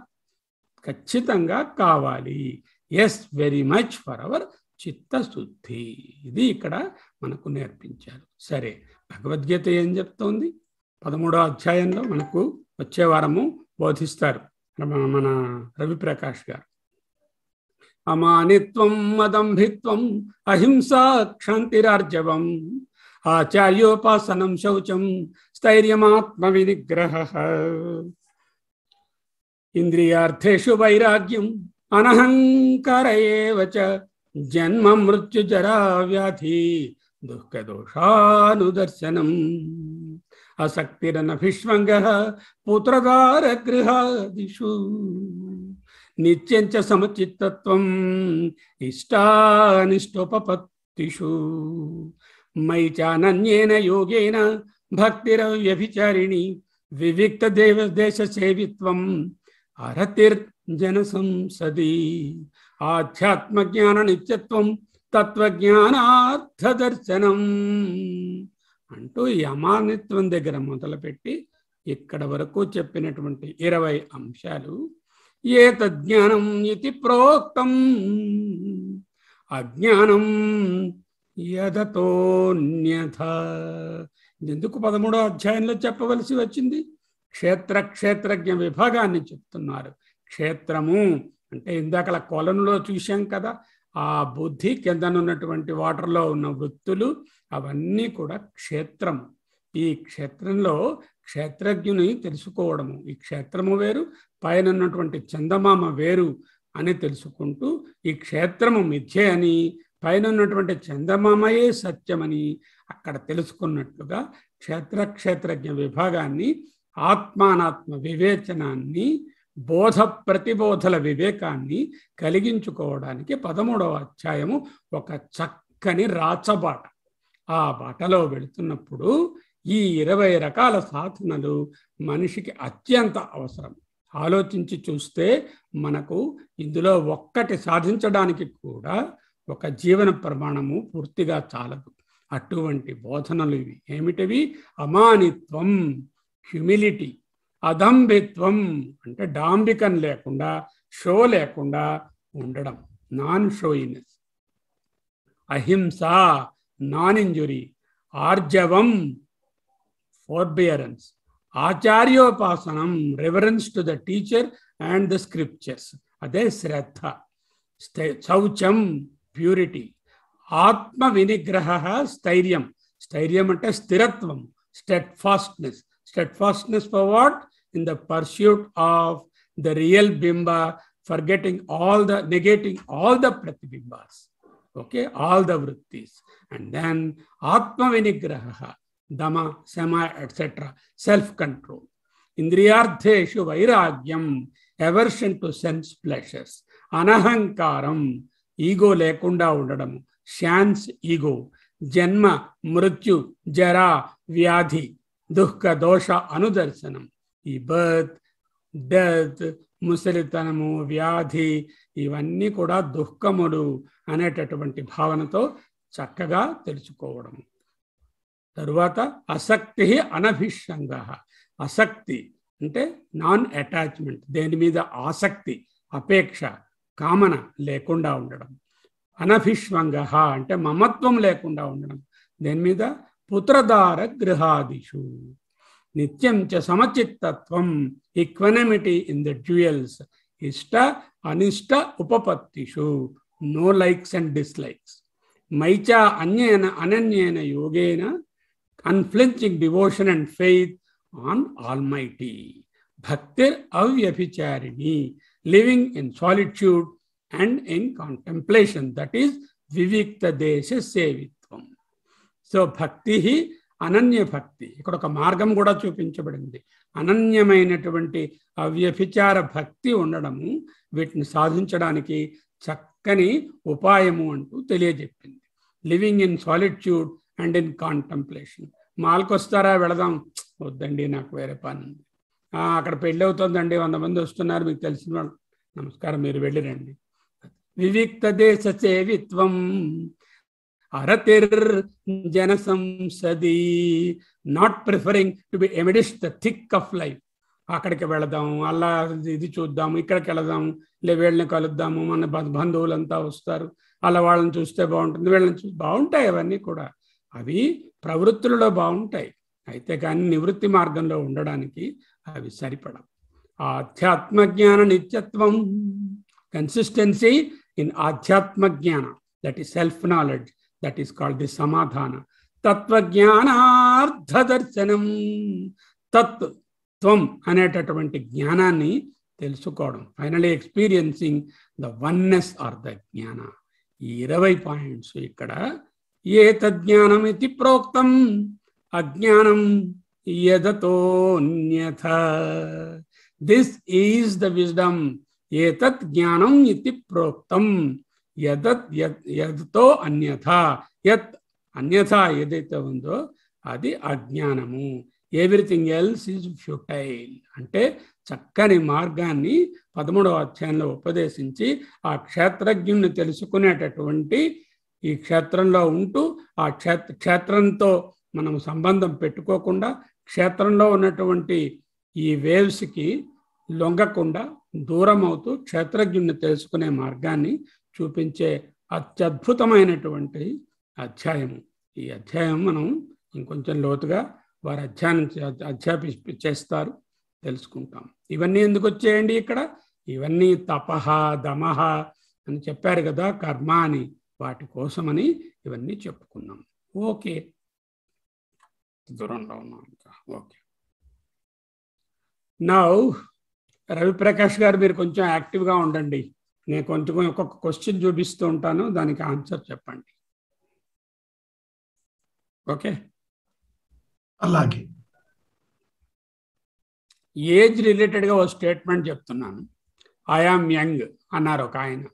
ఖచ్చితంగా కావాలి. Yes, very much for our చిత్తశుద్ధి. ఇది ఇక్కడ మనకు నేర్పించారు. సరే, భగవద్గీత ఏం చెప్తోంది? 13వ అధ్యాయంలో మనకు వచ్చే వారము బోధిస్తారు మన రవిప్రకాష్ గారు. అమానిత్వం అదంభిత్వం అహింసా క్షాంతిరార్జవం ఆచార్యోపాసనం శౌచం స్థైర్యమాత్మ వినిగ్రహ ఇంద్రియార్థేషు వైరాగ్యం అనహంకార ఏవ చ జన్మ మృత్యు జరా వ్యాధి దుఃఖదోషానుదర్శనం అసక్తిరనభిష్వంగః పుత్రదార గృహాదిషు నిత్యం చ సమచిత్తత్వం ఇష్టానిష్టోపపత్తిషు మయి చానన్యేన యోగేన భక్తిరవ్యభిచారిణి వివిక్త దేశ సేవిత్వం అరతిర్జన సంసది ఆధ్యాత్మజ్ఞాన నిత్యత్వం తత్వజ్ఞానార్థ దర్శనం అంటూ ఈ అమానిత్వం దగ్గర మొదలుపెట్టి ఇక్కడ వరకు చెప్పినటువంటి 20 అంశాలు. ఏతజ్ఞానం ఇతి ప్రోక్తం అజ్ఞానం యదతోన్యథ. ఎందుకు 13వ అధ్యాయంలో చెప్పవలసి వచ్చింది? క్షేత్రజ్ఞ విభాగాన్ని చెప్తున్నారు. క్షేత్రము అంటే ఇందాకలా కొలనులో చూశాం కదా, ఆ బుద్ధి కిందనున్నటువంటి వాటర్లో ఉన్న వృత్తులు అవన్నీ కూడా క్షేత్రము. ఈ క్షేత్రంలో క్షేత్రజ్ఞుని తెలుసుకోవడము, ఈ క్షేత్రము వేరు, పైన ఉన్నటువంటి చందమామ వేరు అని తెలుసుకుంటూ ఈ క్షేత్రము మిథ్య అని, పైన ఉన్నటువంటి చందమామయే సత్యమని అక్కడ తెలుసుకున్నట్లుగా క్షేత్రజ్ఞ విభాగాన్ని, ఆత్మానాత్మ వివేచనాన్ని, బోధ ప్రతిబోధల వివేకాన్ని కలిగించుకోవడానికి 13వ అధ్యాయము ఒక చక్కని రాచబాట. ఆ బాటలో వెళుతున్నప్పుడు ఈ 20 రకాల సాధనలు మనిషికి అత్యంత అవసరం. ఆలోచించి చూస్తే మనకు ఇందులో ఒక్కటి సాధించడానికి కూడా ఒక జీవన ప్రమాణము పూర్తిగా చాలదు. అటువంటి బోధనలు ఇవి. ఏమిటివి? అమానిత్వం, హ్యూమిలిటీ. అదంభిత్వం అంటే డాంబికం లేకుండా, షో లేకుండా ఉండడం, నాన్ షోయినెస్. అహింస, నాన్ ఇంజురీ. ఆర్జవం, ఫోర్బియరెన్స్. ఆచార్యోపాసనం, reverence to the teacher and the scriptures, అదే శ్రద్ధ. శౌచం, ప్యూరిటీ. ఆత్మ వినిగ్రహ, స్థైర్యం. స్థైర్యం అంటే స్థిరత్వం, steadfastness. Steadfastness for what? In the pursuit of the real bimba, negating all the pratibimbas, okay, all the vrittis. And then atma vinigraha, dama, sama, etc. Self-control. Indriyardheshu vairagyam, aversion to sense pleasures. Anahankaram, ego lekunda undadamu, shans ego. Janma, mrityu, jara, vyadhi, దుఃఖ దోష అనుదర్శనం. ఈ birth, death, ముసలితనము, వ్యాధి ఇవన్నీ కూడా దుఃఖములు అనేటటువంటి భావనతో చక్కగా తెలుసుకోవడం. తరువాత అసక్తి అనభిషంగ. అసక్తి అంటే నాన్ అటాచ్మెంట్, దేని మీద ఆసక్తి, అపేక్ష, కామన లేకుండా ఉండడం. అనభిష్వంగ అంటే మమత్వం లేకుండా ఉండడం. దేని మీద? పుత్రదార గృహాదిషు నిత్యం చ సమచిత్తత్వం, ఈక్వనమిటీ ఇన్ ద డ్యూయల్స్, ఇష్ట అనిష్ట ఉపపత్తిషు, నో లైక్స్ అండ్ డిస్లైక్స్, మైచ అన్యేన అనన్యేన యోగేన, unflinching devotion and faith on almighty, భక్తిర్ అవ్యభిచారిణి, living in solitude and in contemplation, that is వివిక్త దేశ సేవిత్వం. సో భక్తి అనన్య భక్తి, ఇక్కడ ఒక మార్గం కూడా చూపించబడింది. అనన్యమైనటువంటి అవ్యభిచార భక్తి ఉండడము వీటిని సాధించడానికి చక్కని ఉపాయము అంటూ తెలియజెప్పింది. Living in solitude and in contemplation. మాల్కి వస్తారా, వెళదాం, వద్దండి నాకు వేరే పని ఉంది. అక్కడ పెళ్ళి అవుతుందండి, 100 మంది వస్తున్నారు, మీకు తెలిసిన వాళ్ళు, నమస్కారం మీరు వెళ్ళిరండి. వివిక్త దేశ సేవిత్వం అరతిర్ జన సంసది, not preferring to be amidst the thick of life. అక్కడికి వెళదాం, అలా ఇది చూద్దాము, ఇక్కడికి వెళదాము, వీళ్ళని కలుద్దాము, మన బంధువులంతా వస్తారు, అలా వాళ్ళని చూస్తే బాగుంటుంది, వీళ్ళని చూస్తే బాగుంటాయి. అవన్నీ కూడా అవి ప్రవృత్తులలో బాగుంటాయి, అయితే కానీ నివృత్తి మార్గంలో ఉండడానికి అవి సరిపడవు. ఆధ్యాత్మ జ్ఞాన నిత్యత్వం, కన్సిస్టెన్సీ ఇన్ ఆధ్యాత్మ జ్ఞాన, that is self knowledge, that is called the సమాధాన. తత్వజ్ఞానార్థ దర్శనం, తత్వం అనేటటువంటి జ్ఞానాన్ని తెలుసుకోవడం, finally experiencing the oneness or the జ్ఞాన. ఈ 20 పాయింట్స్ ఇక్కడ. ఏ తజ్ఞానం ఇది ప్రోక్తం అజ్ఞానం యదతోన్యథ, దిస్ ఈజ్ ద విజ్డమ్. ఏతత్ జ్ఞానం ఇది ప్రోక్తం యదతో అన్యథ, యత్ అన్యథ ఏదైతే ఉందో అది అజ్ఞానము. Everything else is futile. అంటే చక్కని మార్గాన్ని 13వ అధ్యాయంలో ఉపదేశించి ఆ క్షేత్రజ్ఞుని తెలుసుకునేటటువంటి, ఈ క్షేత్రంలో ఉంటూ ఆ క్షేత్రంతో మనం సంబంధం పెట్టుకోకుండా, క్షేత్రంలో ఉన్నటువంటి ఈ వేవ్స్కి లొంగకుండా దూరం అవుతూ క్షేత్రజ్ఞుని తెలుసుకునే మార్గాన్ని చూపించే అత్యద్భుతమైనటువంటి అధ్యాయము. ఈ అధ్యాయం మనం ఇంకొంచెం లోతుగా వారు అధ్యాపిస్తారు, తెలుసుకుంటాం. ఇవన్నీ ఎందుకు వచ్చాయండి ఇక్కడ? ఇవన్నీ తపహ దమహ అని చెప్పారు కదా, కర్మ అని, వాటి కోసమని ఇవన్నీ చెప్పుకున్నాం. ఓకే, దూరంలో ఉన్నాం. ఓకే, నౌ రవిప్రకాష్ గారు మీరు కొంచెం యాక్టివ్గా ఉండండి. నేను కొంచెం ఒక్కొక్క క్వశ్చన్ చూపిస్తూ ఉంటాను, దానికి ఆన్సర్ చెప్పండి. ఓకే, అలాగే. ఏజ్ రిలేటెడ్గా ఒక స్టేట్మెంట్ చెప్తున్నాను. ఐ యామ్ యంగ్ అన్నారు ఒక ఆయన.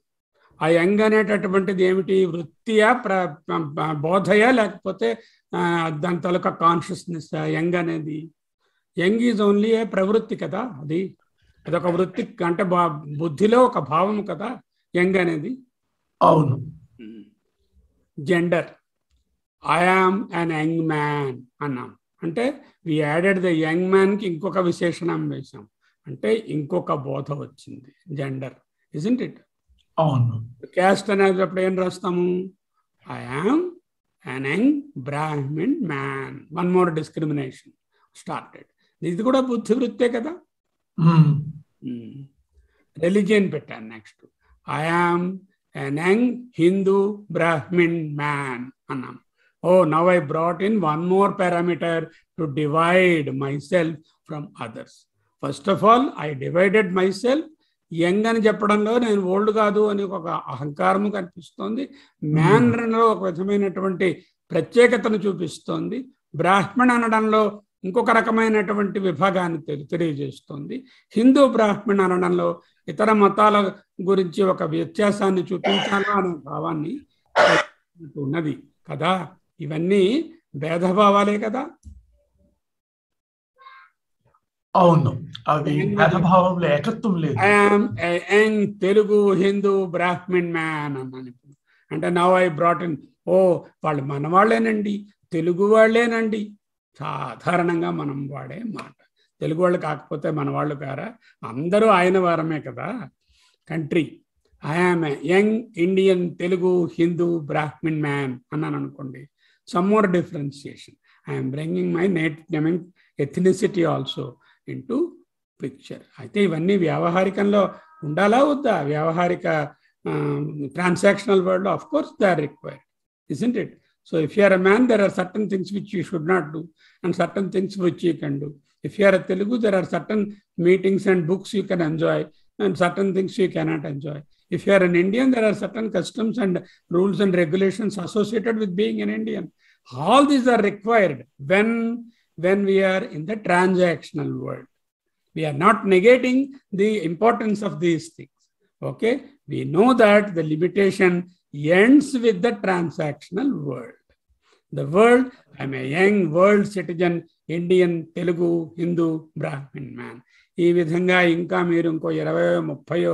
ఆ యంగ్ అనేటటువంటిది ఏమిటి? వృత్తియా, బోధయా, లేకపోతే దాని తాలూకా కాన్షియస్నెస్? యంగ్ అనేది, యంగ్ ఈజ్ ఓన్లీ ఏ ప్రవృత్తి కదా, అదొక వృత్తి, అంటే బుద్ధిలో ఒక భావం కదా యంగ్ అనేది. అవును. Gender, I am un young man అన్నాం అంటే వి యాడెడ్ ద యంగ్ మ్యాన్కి ఇంకొక విశేషణం వేసాం, అంటే ఇంకొక బోధ వచ్చింది. Gender, isn't it? అవును. క్యాస్ట్ అనేటప్పుడు ఏం రాస్తాము? I am un young Brahmin man. One more discrimination started. ఇది కూడా బుద్ధి వృత్తే కదా. రిలీజియన్ పెట్టాను. Next I am an young Hindu Brahmin man annam. Oh, now I brought in one more parameter to divide myself from others. First of all, I divided myself. Young అని చెప్పడంలో నేను old కాదు అని ఒక అహంకారము కనిపిస్తోంది. Man అనడంలో ఒక విధమైనటువంటి ప్రత్యేకతను చూపిస్తోంది. బ్రాహ్మణ్ అనడంలో ఇంకొక రకమైనటువంటి విభాగాన్ని తెలియజేస్తుంది. హిందూ బ్రాహ్మణ్ అనడంలో ఇతర మతాల గురించి ఒక వ్యత్యాసాన్ని చూపించాలా అనే భావాన్ని ఉన్నది కదా. ఇవన్నీ భేదభావాలే కదా. అవును, అవి భేదభావంలో ఏకత్వం లేదు. I'm Telugu Hindu Brahmin man అన్నాను. అంటే నౌ ఐ బ్రాట్ ఇన్, ఓ వాళ్ళు మన వాళ్ళేనండి, తెలుగు వాళ్ళేనండి. సాధారణంగా మనం వాడే మాట. తెలుగు వాళ్ళు కాకపోతే మన వాళ్ళు కారా? అందరూ ఆయన వారమే కదా. Country, I am a young Indian Telugu Hindu Brahmin man అన్నాను అనుకోండి, some more differentiation. I am bringing my ethnicity also into picture. అయితే ఇవన్నీ వ్యావహారికంలో ఉండాలా వద్దా? వ్యావహారిక transactional world, of course they are required, isn't it? So if you are a man, there are certain things which you should not do and certain things which you can do. If you are a Telugu, there are certain meetings and books you can enjoy and certain things you cannot enjoy. If you are an Indian, there are certain customs and rules and regulations associated with being an Indian. All these are required when we are in the transactional world. We are not negating the importance of these things. Okay, we know that the limitation ends with the transactional world. The world, I am a young world citizen, Indian, Telugu, Hindu, Brahmin man. ఈ విధంగా ఇంకా మీరు ఇంకో 20-30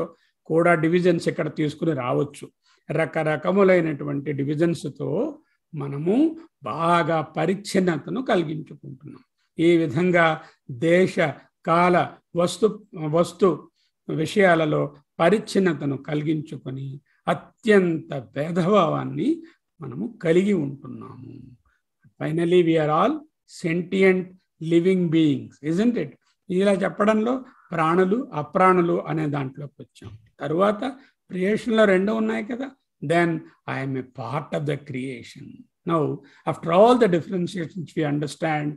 కూడా divisions ఇక్కడ తీసుకుని రావచ్చు. రకరకములైనటువంటి డివిజన్స్తో మనము బాగా పరిచ్ఛిన్నతను కలిగించుకుంటున్నాం. ఈ విధంగా దేశ కాల వస్తు విషయాలలో పరిచ్ఛిన్నతను కలిగించుకొని అత్యంత భేదభావాన్ని మనము కలిగి ఉంటున్నాము. Finally we are all sentient living beings, isn't it? ఇలా చెప్పడంలో ప్రాణులు అప్రాణులు అనే దాంట్లోకి వచ్చాం. తరువాత క్రియేషన్లో 2 ఉన్నాయి కదా. Then I'm a part of the creation. Now after all the differentiations we understand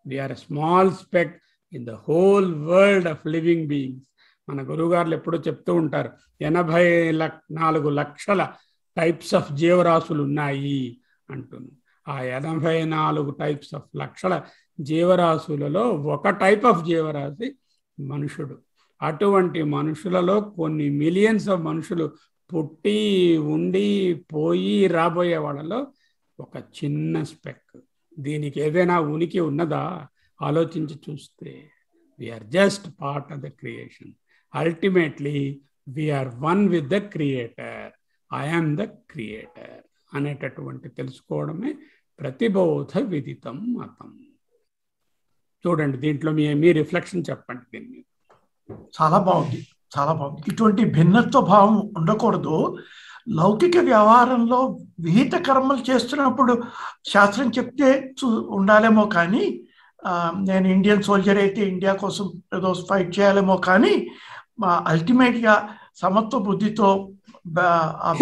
we are a small speck in the whole world of living beings. మన గురువుగారులు ఎప్పుడూ చెప్తూ ఉంటారు, 84 లక్షల టైప్స్ ఆఫ్ జీవరాశులు ఉన్నాయి అంటుంది. ఆ 84 టైప్స్ ఆఫ్ లక్షల జీవరాశులలో ఒక టైప్ ఆఫ్ జీవరాశి మనుషుడు. అటువంటి మనుషులలో కొన్ని మిలియన్స్ ఆఫ్ మనుషులు పుట్టి ఉండి పోయి రాబోయే వాళ్ళలో ఒక చిన్న స్పెక్. దీనికి ఏదైనా ఉనికి ఉన్నదా? ఆలోచించి చూస్తే we are just part of the creation. Ultimately we are one with the creator. I'm the creator అనేటటువంటి తెలుసుకోవడమే ప్రతిబోధ విదితం మతం. చూడండి, దీంట్లో మీ రిఫ్లెక్షన్ చెప్పండి. దీన్ని చాలా బాగుంది, చాలా బాగుంది. ఇటువంటి భిన్నత్వ భావం ఉండకూడదు. లౌకిక వ్యవహారంలో విహిత కర్మలు చేస్తున్నప్పుడు శాస్త్రం చెప్తే ఉండాలేమో కానీ, నేను ఇండియన్ సోల్జర్ అయితే ఇండియా కోసం ఏదో ఫైట్ చేయాలేమో కానీ, అల్టిమేట్గా సమత్వ బుద్ధితో ఆ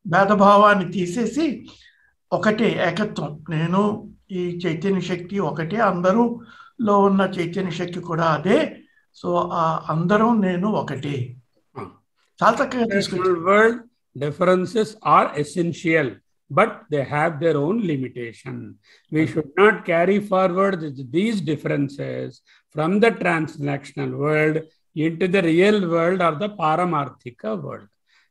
భేదభావాన్ని తీసేసి ఒకటే ఏకత్వం, నేను ఈ చైతన్య శక్తి ఒకటే, అందరూలో ఉన్న చైతన్య శక్తి కూడా అదే, సో అందరం నేను ఒకటే. చాలా చక్కగా తీసుకొచ్చారు. Differences are essential, but they have their own limitation. We should not carry forward these differences from the transactional world into the real world or the paramarthika world.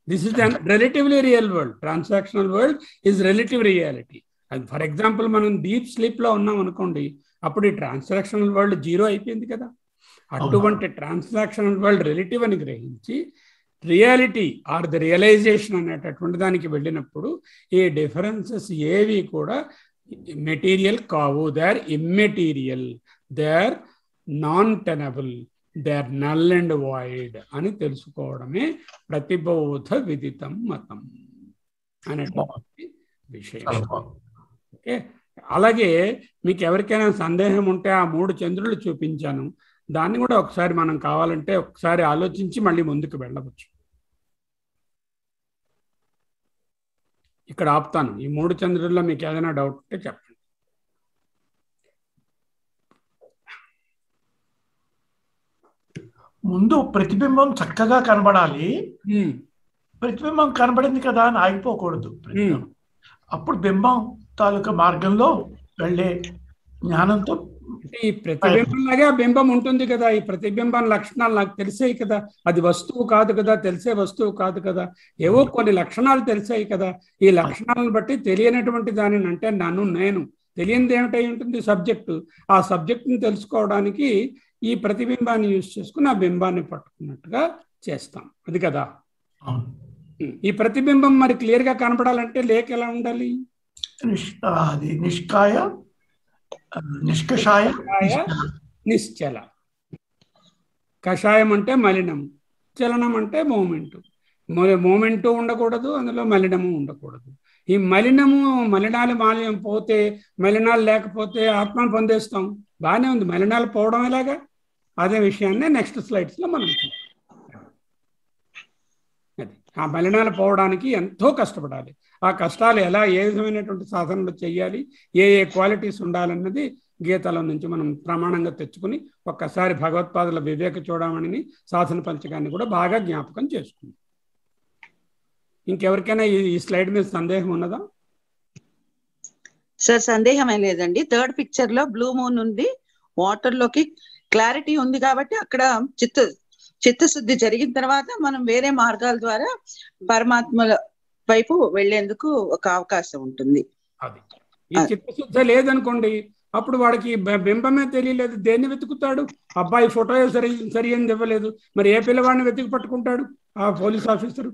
This is a relatively real world. Transactional world is relative reality. And for example, మనం deep sleep లో ఉన్నాం అనుకోండి, అప్పుడు ఈ transactional world 0 అయిపోయింది కదా. అటువంటి transactional world relative అని గ్రహించి రియాలిటీ ఆర్ ద రియలైజేషన్ అనేటటువంటి దానికి వెళ్ళినప్పుడు ఈ డిఫరెన్సెస్ ఏవి కూడా మెటీరియల్ కావు. They are immaterial, they are non tenable, they are null and void అని తెలుసుకోవడమే ప్రతిబోధ విదితం మతం అనేటువంటి విషయం. ఓకే, అలాగే మీకు ఎవరికైనా సందేహం ఉంటే ఆ 3 చంద్రులు చూపించాను, దాన్ని కూడా ఒకసారి మనం కావాలంటే ఒకసారి ఆలోచించి మళ్ళీ ముందుకు వెళ్ళవచ్చు. ఇక్కడ ఆపుతాను. ఈ 3 చంద్రుల్లో మీకు ఏదైనా డౌట్ ఉంటే చెప్పండి. ముందు ప్రతిబింబం చక్కగా కనబడాలి. ప్రతిబింబం కనబడింది కదా అని ఆగిపోకూడదు. అప్పుడు బింబం తాలూకా మార్గంలో వెళ్ళే జ్ఞానంతో ఈ ప్రతిబింబంలాగే ఆ బింబం ఉంటుంది కదా. ఈ ప్రతిబింబం లక్షణాలు నాకు తెలిసాయి కదా. అది వస్తువు కాదు కదా, తెలిసే వస్తువు కాదు కదా. ఏవో కొన్ని లక్షణాలు తెలిసాయి కదా. ఈ లక్షణాలను బట్టి తెలియనటువంటి దానిని, అంటే నన్ను నేను తెలియనిది ఏమిటై ఉంటుంది? సబ్జెక్టు. ఆ సబ్జెక్టుని తెలుసుకోవడానికి ఈ ప్రతిబింబాన్ని యూజ్ చేసుకుని ఆ బింబాన్ని పట్టుకున్నట్టుగా చేస్తాం. అది కదా. ఈ ప్రతిబింబం మరి క్లియర్ గా కనపడాలంటే లేక ఎలా ఉండాలి? అది నిష్కాయ, నిష్కషాయ, నిశ్చల. కషాయం అంటే మలినం, చలనం అంటే మూమెంట్. మూమెంటు ఉండకూడదు, అందులో మలినము ఉండకూడదు. ఈ మలినాలు మాల్యం పోతే, మలినాలు లేకపోతే ఆత్మను పొందేస్తాం. బాగానే ఉంది. మలినాలు పోవడం ఎలాగా? అదే విషయాన్ని నెక్స్ట్ స్లైడ్స్లో మనం చూద్దాం. అది ఆ మలినాలు పోవడానికి ఎంతో కష్టపడాలి. ఆ కష్టాలు ఎలా, ఏ విధమైనటువంటి సాధనలు చేయాలి, ఏ క్వాలిటీస్ ఉండాలన్నది గీతల నుంచి మనం ప్రమాణంగా తెచ్చుకుని ఒక్కసారి భగవత్పాదుల వివేక చూడమని సాధన పంచకాన్ని కూడా బాగా జ్ఞాపకం చేసుకుంది. ఇంకెవరికైనా ఈ స్లైడ్ మీద సందేహం ఉన్నదా? సార్ సందేహమే లేదండి. థర్డ్ పిక్చర్ లో బ్లూ మూన్ ఉంది, వాటర్ లోకి క్లారిటీ ఉంది కాబట్టి అక్కడ చిత్తశుద్ధి జరిగిన తర్వాత మనం వేరే మార్గాల ద్వారా పరమాత్మల వైపు వెళ్లేందుకు ఒక అవకాశం ఉంటుంది. అది ఈ చిత్తశుద్ధి లేదనుకోండి, అప్పుడు వాడికి బింబమే తెలియలేదు, దేన్ని వెతుకుతాడు? అబ్బాయి ఫోటో సరి అని ఇవ్వలేదు, మరి ఏ పిల్లవాడిని వెతికి పట్టుకుంటాడు ఆ పోలీస్ ఆఫీసరు?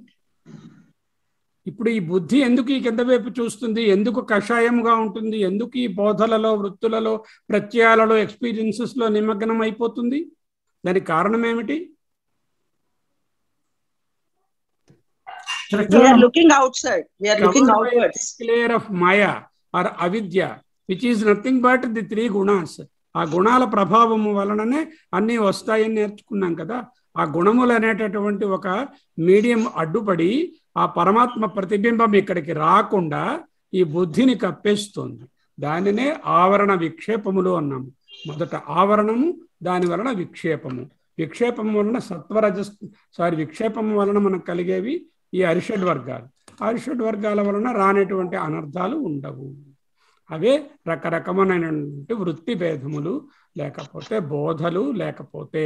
ఇప్పుడు ఈ బుద్ధి ఎందుకు ఈ కింద వైపు చూస్తుంది? ఎందుకు కషాయంగా ఉంటుంది? ఎందుకు ఈ బోధలలో, వృత్తులలో, ప్రత్యయాలలో, ఎక్స్పీరియన్సెస్లో నిమగ్నం అయిపోతుంది? దానికి కారణం ఏమిటి? లేయర్ ఆఫ్ మాయా ఆర్ అవిద్య, which is nothing but the 3 gunas. ఆ గుణాల ప్రభావము వలననే అన్నీ వస్తాయని నేర్చుకున్నాం కదా. ఆ గుణములు అనేటటువంటి ఒక మీడియం అడ్డుపడి ఆ పరమాత్మ ప్రతిబింబం ఇక్కడికి రాకుండా ఈ బుద్ధిని కప్పేస్తుంది. దానినే ఆవరణ విక్షేపములు అన్నాము. మొదట ఆవరణము, దాని వలన విక్షేపము. విక్షేపము వలన విక్షేపము వలన మనకు కలిగేవి ఈ అరిషడ్ వర్గాలు. అరిషడ్ వర్గాల వలన రానటువంటి అనర్థాలు ఉండవు. అవే రకరకమైనటువంటి వృత్తి భేదములు, లేకపోతే బోధలు, లేకపోతే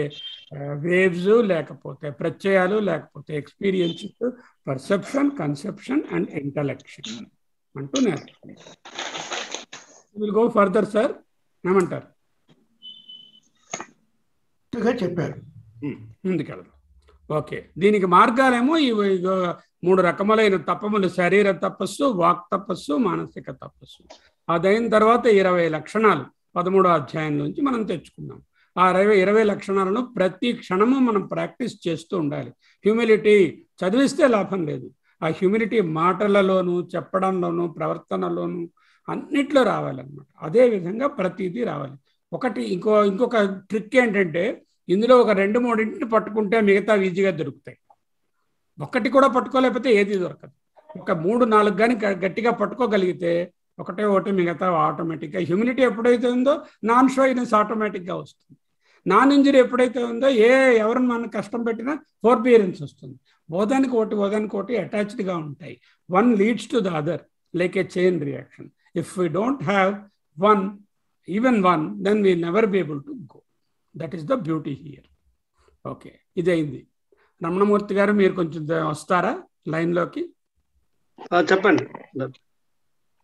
వేవ్స్, లేకపోతే ప్రత్యయాలు, లేకపోతే experiences, perception, conception and intellection అంటూ నేర్చుకుంటాం. విల్ గో ఫర్దర్ సార్, ఏమంటారు? చెప్పారు, ముందుకెళ్దాం. ఓకే, దీనికి మార్గాలేమో ఈ 3 రకములైన తపములు: శరీర తపస్సు, వాక్ తపస్సు, మానసిక తపస్సు. అదైన తర్వాత 20 లక్షణాలు 13వ అధ్యాయం నుంచి మనం తెచ్చుకున్నాం. ఆ 20 లక్షణాలను ప్రతి క్షణము మనం ప్రాక్టీస్ చేస్తూ ఉండాలి. హ్యూమిలిటీ చదివిస్తే లాభం లేదు. ఆ హ్యూమిలిటీ మాటలలోనూ, చెప్పడంలోనూ, ప్రవర్తనలోనూ అన్నిట్లో రావాలన్నమాట. అదేవిధంగా ప్రతిదీ రావాలి. ఇంకొక ట్రిక్ ఏంటంటే, ఇందులో ఒక 2-3 పట్టుకుంటే మిగతా ఈజీగా దొరుకుతాయి. ఒక్కటి కూడా పట్టుకోలేకపోతే ఏది దొరకదు. ఒక 3-4 కానీ గట్టిగా పట్టుకోగలిగితే ఒకటి మిగతా ఆటోమేటిక్గా. హ్యూమిలిటీ ఎప్పుడైతే ఉందో నాన్ షోయినెస్ ఆటోమేటిక్గా వస్తుంది. నాన్ ఇంజరీ ఎప్పుడైతే ఉందో ఎవరిని మనం కష్టం పెట్టినా ఫోర్బియరెన్స్ వస్తుంది. బోధానికి ఒకటి అటాచ్డ్గా ఉంటాయి. One leads to the other like A chain reaction. If we don't have even one, then we'll never be able to go. That is the beauty here. Okay, ఇదైంది. రమణమూర్తి గారు మీరు కొంచెం వస్తారా లైన్లోకి? చెప్పండి.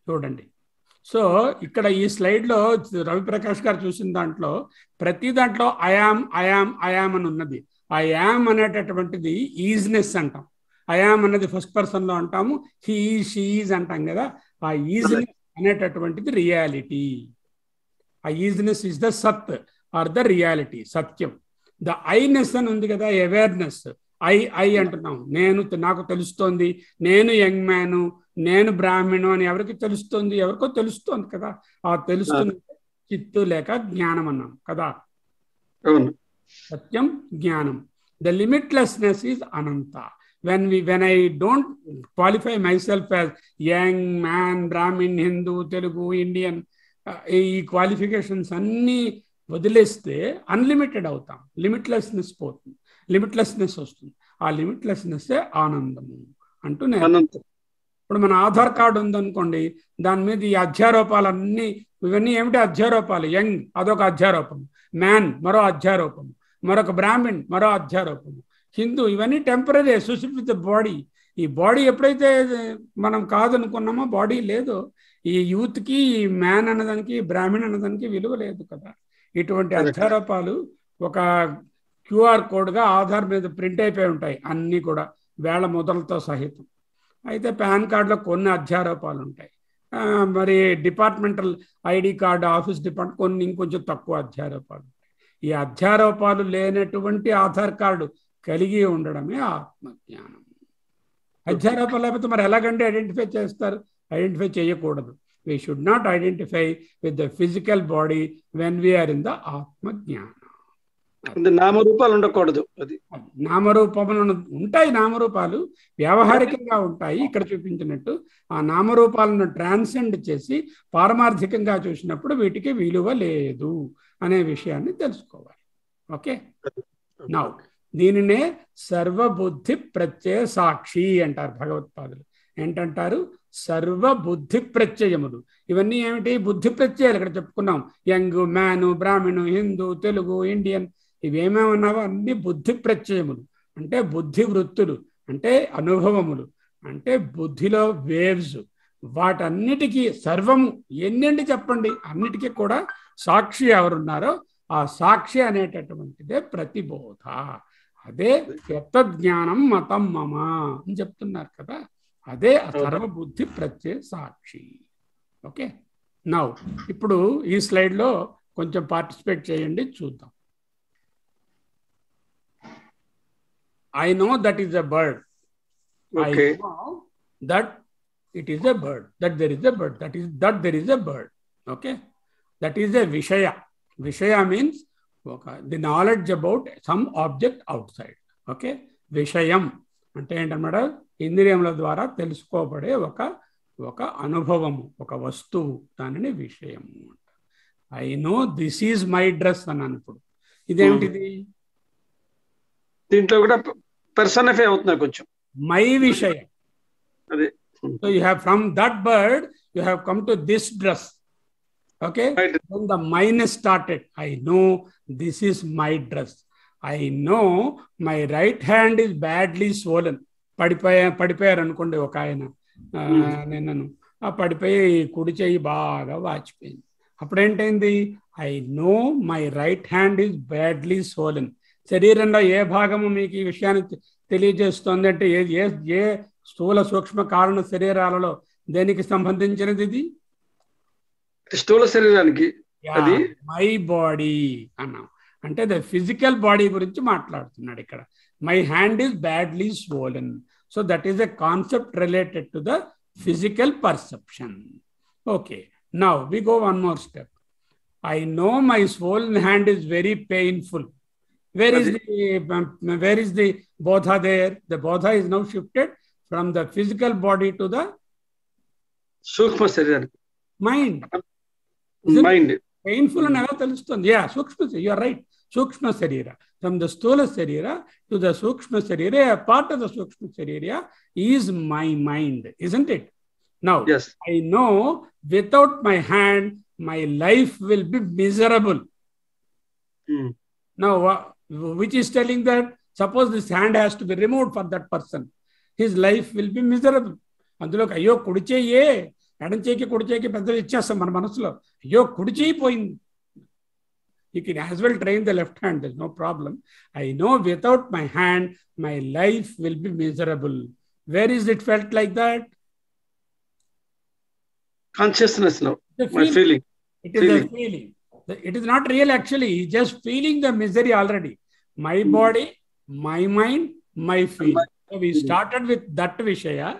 చూడండి. సో ఇక్కడ ఈ స్లైడ్లో రవిప్రకాష్ గారు చూసిన దాంట్లో ప్రతి దాంట్లో ఐయామ్ అని ఉన్నది. ఆ యామ్ అనేటటువంటిది ఈజ్నెస్ అంటాం. ఐయామ్ అనేది ఫస్ట్ పర్సన్లో అంటాము, హీ షీ ఈజ్ అంటాం కదా. ఆ ఈజ్నెస్ అనేటటువంటిది రియాలిటీ. ఆ ఈజ్నెస్ ఇస్ ద సత్ ఆర్ ద రియాలిటీ, సత్యం. ద ఐనెస్ అని ఉంది కదా, అవేర్నెస్. ఐ అంటున్నాం. నాకు తెలుస్తోంది, నేను యంగ్ మ్యాను, నేను బ్రాహ్మణు అని ఎవరికి తెలుస్తుంది? ఎవరికో తెలుస్తోంది కదా. ఆ తెలుస్తుంది చిత్తు లేక జ్ఞానం అన్నాం కదా. సత్యం, జ్ఞానం. The limitlessness is ananta. when I don't qualify myself as young man, Brahmin, Hindu, Telugu, Indian, ఈ క్వాలిఫికేషన్స్ అన్నీ వదిలేస్తే అన్లిమిటెడ్ అవుతాం. లిమిట్లెస్నెస్ పోతుంది, లిమిట్లెస్నెస్ వస్తుంది. ఆ లిమిట్లెస్నెస్సే ఆనందము అంటూ నేను. ఇప్పుడు మన ఆధార్ కార్డు ఉందనుకోండి, దాని మీద ఈ అధ్యారోపాలన్నీ, ఇవన్నీ ఏమిటి? అధ్యారోపాలు. యంగ్ అదొక అధ్యారోపము, మ్యాన్ మరో అధ్యారోపము, మరొక బ్రాహ్మిన్ మరో అధ్యారోపము, హిందూ, ఇవన్నీ temporary associate with the body. ఈ బాడీ ఎప్పుడైతే మనం కాదనుకున్నామో, బాడీ లేదో, ఈ యూత్కి ఈ మ్యాన్ అన్నదానికి, బ్రాహ్మణ్ అన్నదానికి విలువ లేదు కదా. ఇటువంటి అధ్యారోపాలు ఒక క్యూఆర్ కోడ్గా ఆధార్ మీద ప్రింట్ అయిపోయి ఉంటాయి, అన్నీ కూడా వేళ మొదలతో సహితం. అయితే పాన్ కార్డులో కొన్ని అధ్యారోపాలు ఉంటాయి. మరి departmental ID card, office department ఇంకొంచెం తక్కువ అధ్యారోపాలు ఉంటాయి. ఈ అధ్యారోపాలు లేనటువంటి ఆధార్ కార్డు కలిగి ఉండడమే ఆత్మజ్ఞానం. అధ్యారోపణ లేకపోతే మరి ఎలాగంటే ఐడెంటిఫై చేస్తారు? ఐడెంటిఫై చేయకూడదు. We should not identify with the physical body when we are in the ఆత్మజ్ఞానం. నామరూపాలు ఉండకూడదు. అది నామరూపములు ఉంటాయి, నామరూపాలు వ్యావహారికంగా ఉంటాయి. ఇక్కడ చూపించినట్టు ఆ నామరూపాలను ట్రాన్సెండ్ చేసి పారమార్థికంగా చూసినప్పుడు వీటికి విలువ లేదు అనే విషయాన్ని తెలుసుకోవాలి. ఓకే, నౌ దీనినే సర్వబుద్ధి ప్రత్యయ సాక్షి అంటారు భగవత్పాదులు. ఏంటంటారు? సర్వబుద్ధి ప్రత్యయములు. ఇవన్నీ ఏమిటి? బుద్ధి ప్రత్యయాలు. ఇక్కడ చెప్పుకున్నాం, యంగ్, మ్యాను, బ్రాహ్మణు, హిందూ, తెలుగు, ఇండియన్, ఇవేమేమన్నావో అన్ని బుద్ధి ప్రత్యయములు. అంటే బుద్ధి వృత్తులు, అంటే అనుభవములు, అంటే బుద్ధిలో వేవ్స్. వాటన్నిటికీ సర్వము ఎన్నండి చెప్పండి, అన్నిటికీ కూడా సాక్షి ఎవరున్నారో ఆ సాక్షి అనేటటువంటిదే ప్రతిబోధ. అదే యత్తజ్ఞానం మతం మమ అని చెప్తున్నారు కదా, అదే సర్వబుద్ధి ప్రత్యయ సాక్షి. ఓకే, నౌ ఇప్పుడు ఈ స్లైడ్లో కొంచెం పార్టిసిపేట్ చేయండి, చూద్దాం. I know that is a bird. Okay. I know that it is a bird. That there is a bird. That there is a bird. Okay. That is a vishaya. Vishaya means the knowledge about some object outside. Okay. Vishayam అంటే ఏంటన్నమాట? ఇంద్రియముల ద్వారా తెలుసుకోబడే ఒక అనుభవము, ఒక వస్తువు, దానిని విషయము అంట. I know this is my dress అన్నాను. ఇప్పుడు ఇదేమిటిది? దీంట్లో కూడా పర్సనిఫై అవుతున్నారు కొంచెం. మై విషయం. అదే. So you have from that bird you have come to this dress. Okay. Right. Then the mine started. I know this is my dress. I know my right hand is badly swollen. పడిపోయారు అనుకోండి ఒక ఆయన, నేను ఆ పడిపోయి కుడి చెయ్యి బాగా వాచిపోయింది. అప్పుడేంటైంది? I know my right hand is badly swollen. శరీరంలో ఏ భాగము మీకు ఈ విషయాన్ని తెలియజేస్తుంది అంటే ఏ స్థూల సూక్ష్మ కారణ శరీరాలలో దేనికి సంబంధించినది ఇది? స్థూల శరీరానికి. మై బాడీ అన్నాం అంటే ద ఫిజికల్ బాడీ గురించి మాట్లాడుతున్నాడు ఇక్కడ. My hand is badly swollen. So that is a concept related to the physical perception. Okay, now we go one more step. I know my swollen hand is very painful. Where is the bodha there? The bodha is now shifted from the physical body to the సూక్ష్మ శరీరం, mind. Mind. Painful and ela telustundi. Yeah, sukshma, you are right. Sukshma sarira. From the stula sarira to the sukshma sarira, a part of the sukshma sarira is my mind, isn't it? Now, yes. I know without my hand, my life will be miserable. Now, which is telling that suppose this hand has to be removed for that person, his life will be miserable. అందులో అయ్యో కుడి చెయ్యే, ఎడం చేయికి కుడి చేయికి పెద్దలు ఇచ్చేస్తాం మన మనసులో. అయ్యో కుడి చేయి పోయింది. You can as well train the left hand, there's no problem. I know without my hand, my life will be miserable. Where is it felt like that? Consciousness now, my feeling. It is a feeling. It is not real actually, just feeling the misery already. My body, my mind, my feeling. So we started with that Vishaya,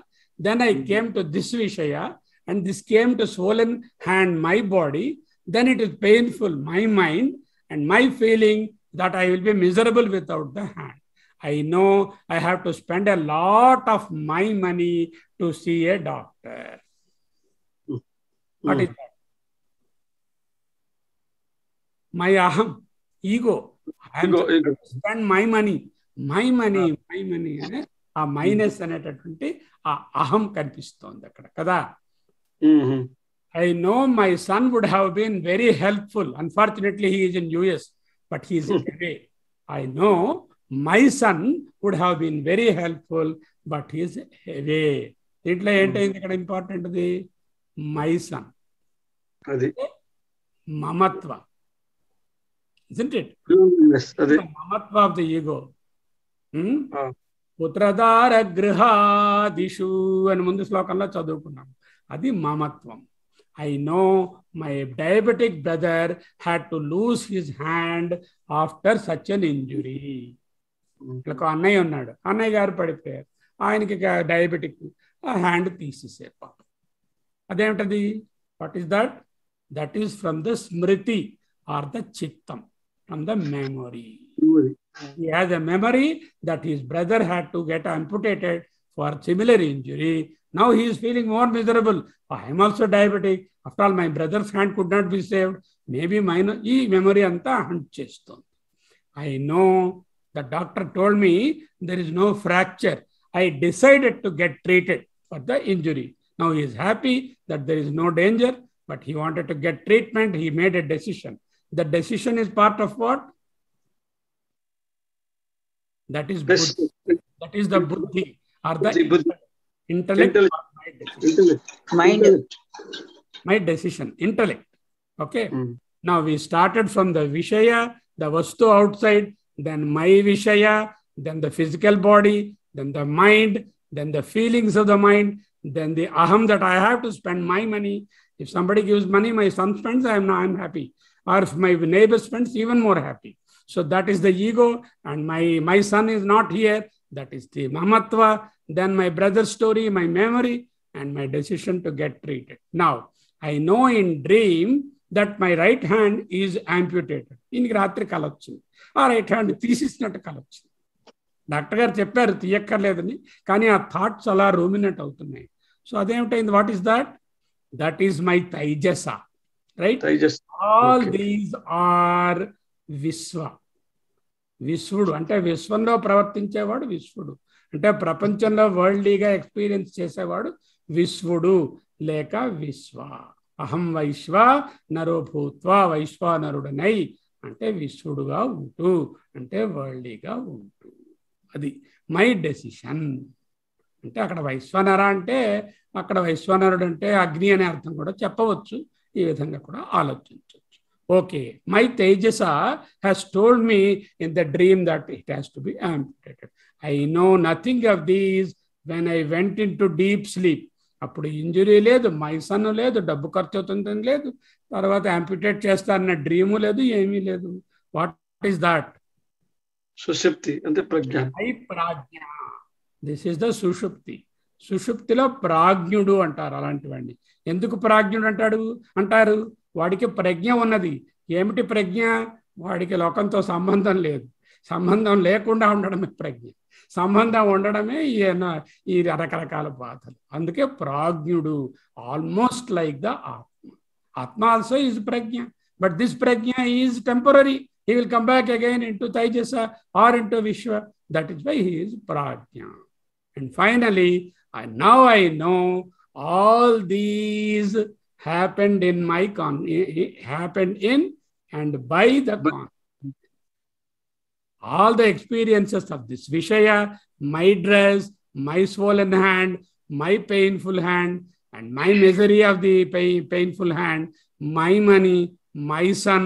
then I came to this Vishaya, and this came to swollen hand, my body, then it is painful, my mind, and my feeling that I will be miserable without the hand. I know I have to spend a lot of my money to see a doctor. What is that? My aham, ego. I am to spend my money. ఆ minus అనేటటువంటి ఆ అహం కనిపిస్తోంది అక్కడ కదా. I know my son would have been very helpful. Unfortunately, he is in US, but he is away. I know my son would have been very helpful, but he is away. దీంట్లో ఏంటైంది ఇక్కడ ఇంపార్టెంట్ది? My son. అది మమత్వ. Isn't it? Yes, అది మమత్వ of the ego. పుత్రదార గృహాదిషు అని ముందు శ్లోకంలో చదువుకున్నాం. అది మమత్వం. I know my diabetic brother had to lose his hand after such an injury. ఇట్లా అన్నయ్య ఉన్నాడు, అన్నయ్య గారు పడిపోయారు. ఆయనకి డయాబెటిక్, ఆ హ్యాండ్ తీసేసారు పాపం. అదేమిటది? What is that? That is from the smriti or the chittam, from the memory. He has a memory that his brother had to get amputated for similar injury. Now he is feeling more miserable. I am also diabetic. After all, my brother's hand could not be saved. Maybe mine. Ee memory anta hunt chestundi. I know the doctor told me there is no fracture. I decided to get treated for the injury. Now he is happy that there is no danger, but he wanted to get treatment. He made a decision. The decision is part of what? That is buddhi. That is the buddhi or the intellect. Mind. My decision, intellect. Okay. Now we started from the Vishaya, the Vastu outside, then my Vishaya, then the physical body, then the mind, then the feelings of the mind, then the aham that I have to spend my money. If somebody gives money, my son spends, I'm happy. Or if my neighbor spends, even more happy. So that is the ego, and my son is not here. That is the mamatva. Then my brother's story, my memory, and my decision to get treated. Now, I know in dream that my right hand is amputated. ఇంక రాత్రి కల వచ్చింది, ఆ right hand తీసేసినట్టు కల వచ్చింది. Doctor గారు చెప్పారు తీయక్కర్లేదని, కానీ ఆ థాట్స్ అలా రూమినేట్ అవుతున్నాయి. సో అదేమిటైంది? What is that? That is my taijasa, right? All these are vishva. విశ్వడు అంటే విశ్వంలో ప్రవర్తించేవాడు విశ్వడు, అంటే ప్రపంచంలో వరల్డ్లీగా ఎక్స్పీరియన్స్ చేసేవాడు విశ్వడు లేక విశ్వ. అహం వైశ్వ నరో భూత్వా వైశ్వానరుడనై అంటే విశ్వడుగా ఉంటూ, అంటే వరల్డ్లీగా ఉంటూ. అది మై డెసిషన్. అంటే అక్కడ వైశ్వనర అంటే అక్కడ వైశ్వనరుడు అంటే అగ్ని అనే అర్థం కూడా చెప్పవచ్చు. ఈ విధంగా కూడా ఆలోచించవచ్చు. Okay, my Tejasa has told me in the dream that it has to be amputated. I know nothing of these when I went into deep sleep. అప్పుడు ఇంజురీ లేదు, మై సన్ లేదు, డబ్బు ఖర్చు అవుతుందని లేదు, తర్వాత యాంప్యుటేట్ చేస్తారన్న డ్రీము లేదు, ఏమీ లేదు. What is that? సుషుప్తి అంటే ప్రజ్ఞ. ఐ ప్రాజ్ఞ. దిస్ ఈస్ ద సుషుప్తి. సుషుప్తిలో ప్రాజ్ఞుడు అంటారు అలాంటివండి. ఎందుకు ప్రాజ్ఞుడు అంటారు? వాడికి ప్రజ్ఞ ఉన్నది. ఏమిటి ప్రజ్ఞ? వాడికి లోకంతో సంబంధం లేదు. సంబంధం లేకుండా ఉండడమే ప్రజ్ఞ. సంబంధం ఉండడమే ఈ రకరకాల బాధలు. అందుకే ప్రాజ్ఞుడు, almost like the atma. Atma also is prajna, but this prajna is temporary. He will come back again into taijasa or into vishva. That is why he is prajna. And finally now I know all these happened in my happened in and by the consciousness. All the experiences of this Vishaya, my dress, my swollen hand, my painful hand, and my misery of the painful hand, my money, my son,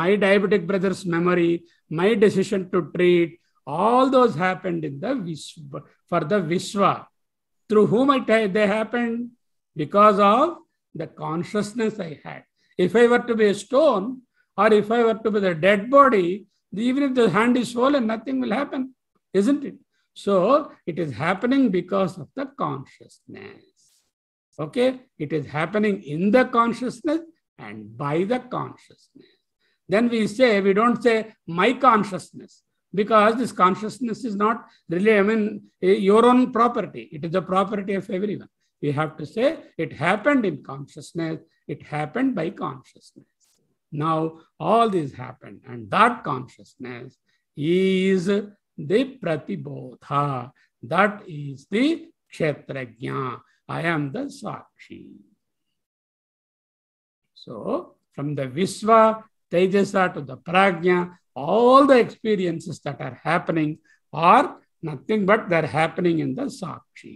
my diabetic brother's memory, my decision to treat, all those happened in the Vishwa, for the Vishwa. Through whom they happened? Because of the consciousness I had. If I were to be a stone, or if I were to be the dead body, even if the hand is swollen, nothing will happen, isn't it? So it is happening because of the consciousness. Okay, it is happening in the consciousness and by the consciousness. Then we don't say my consciousness, because this consciousness is not really, your own property. It is the property of everyone. We have to say it happened in consciousness, it happened by consciousness. Now all this happened, and that consciousness is the pratibodha. That is the kshetrajna. I am the sakshi. So from the Vishwa, Tejasa to the Prajna, all the experiences that are happening are nothing but they're happening in the sakshi.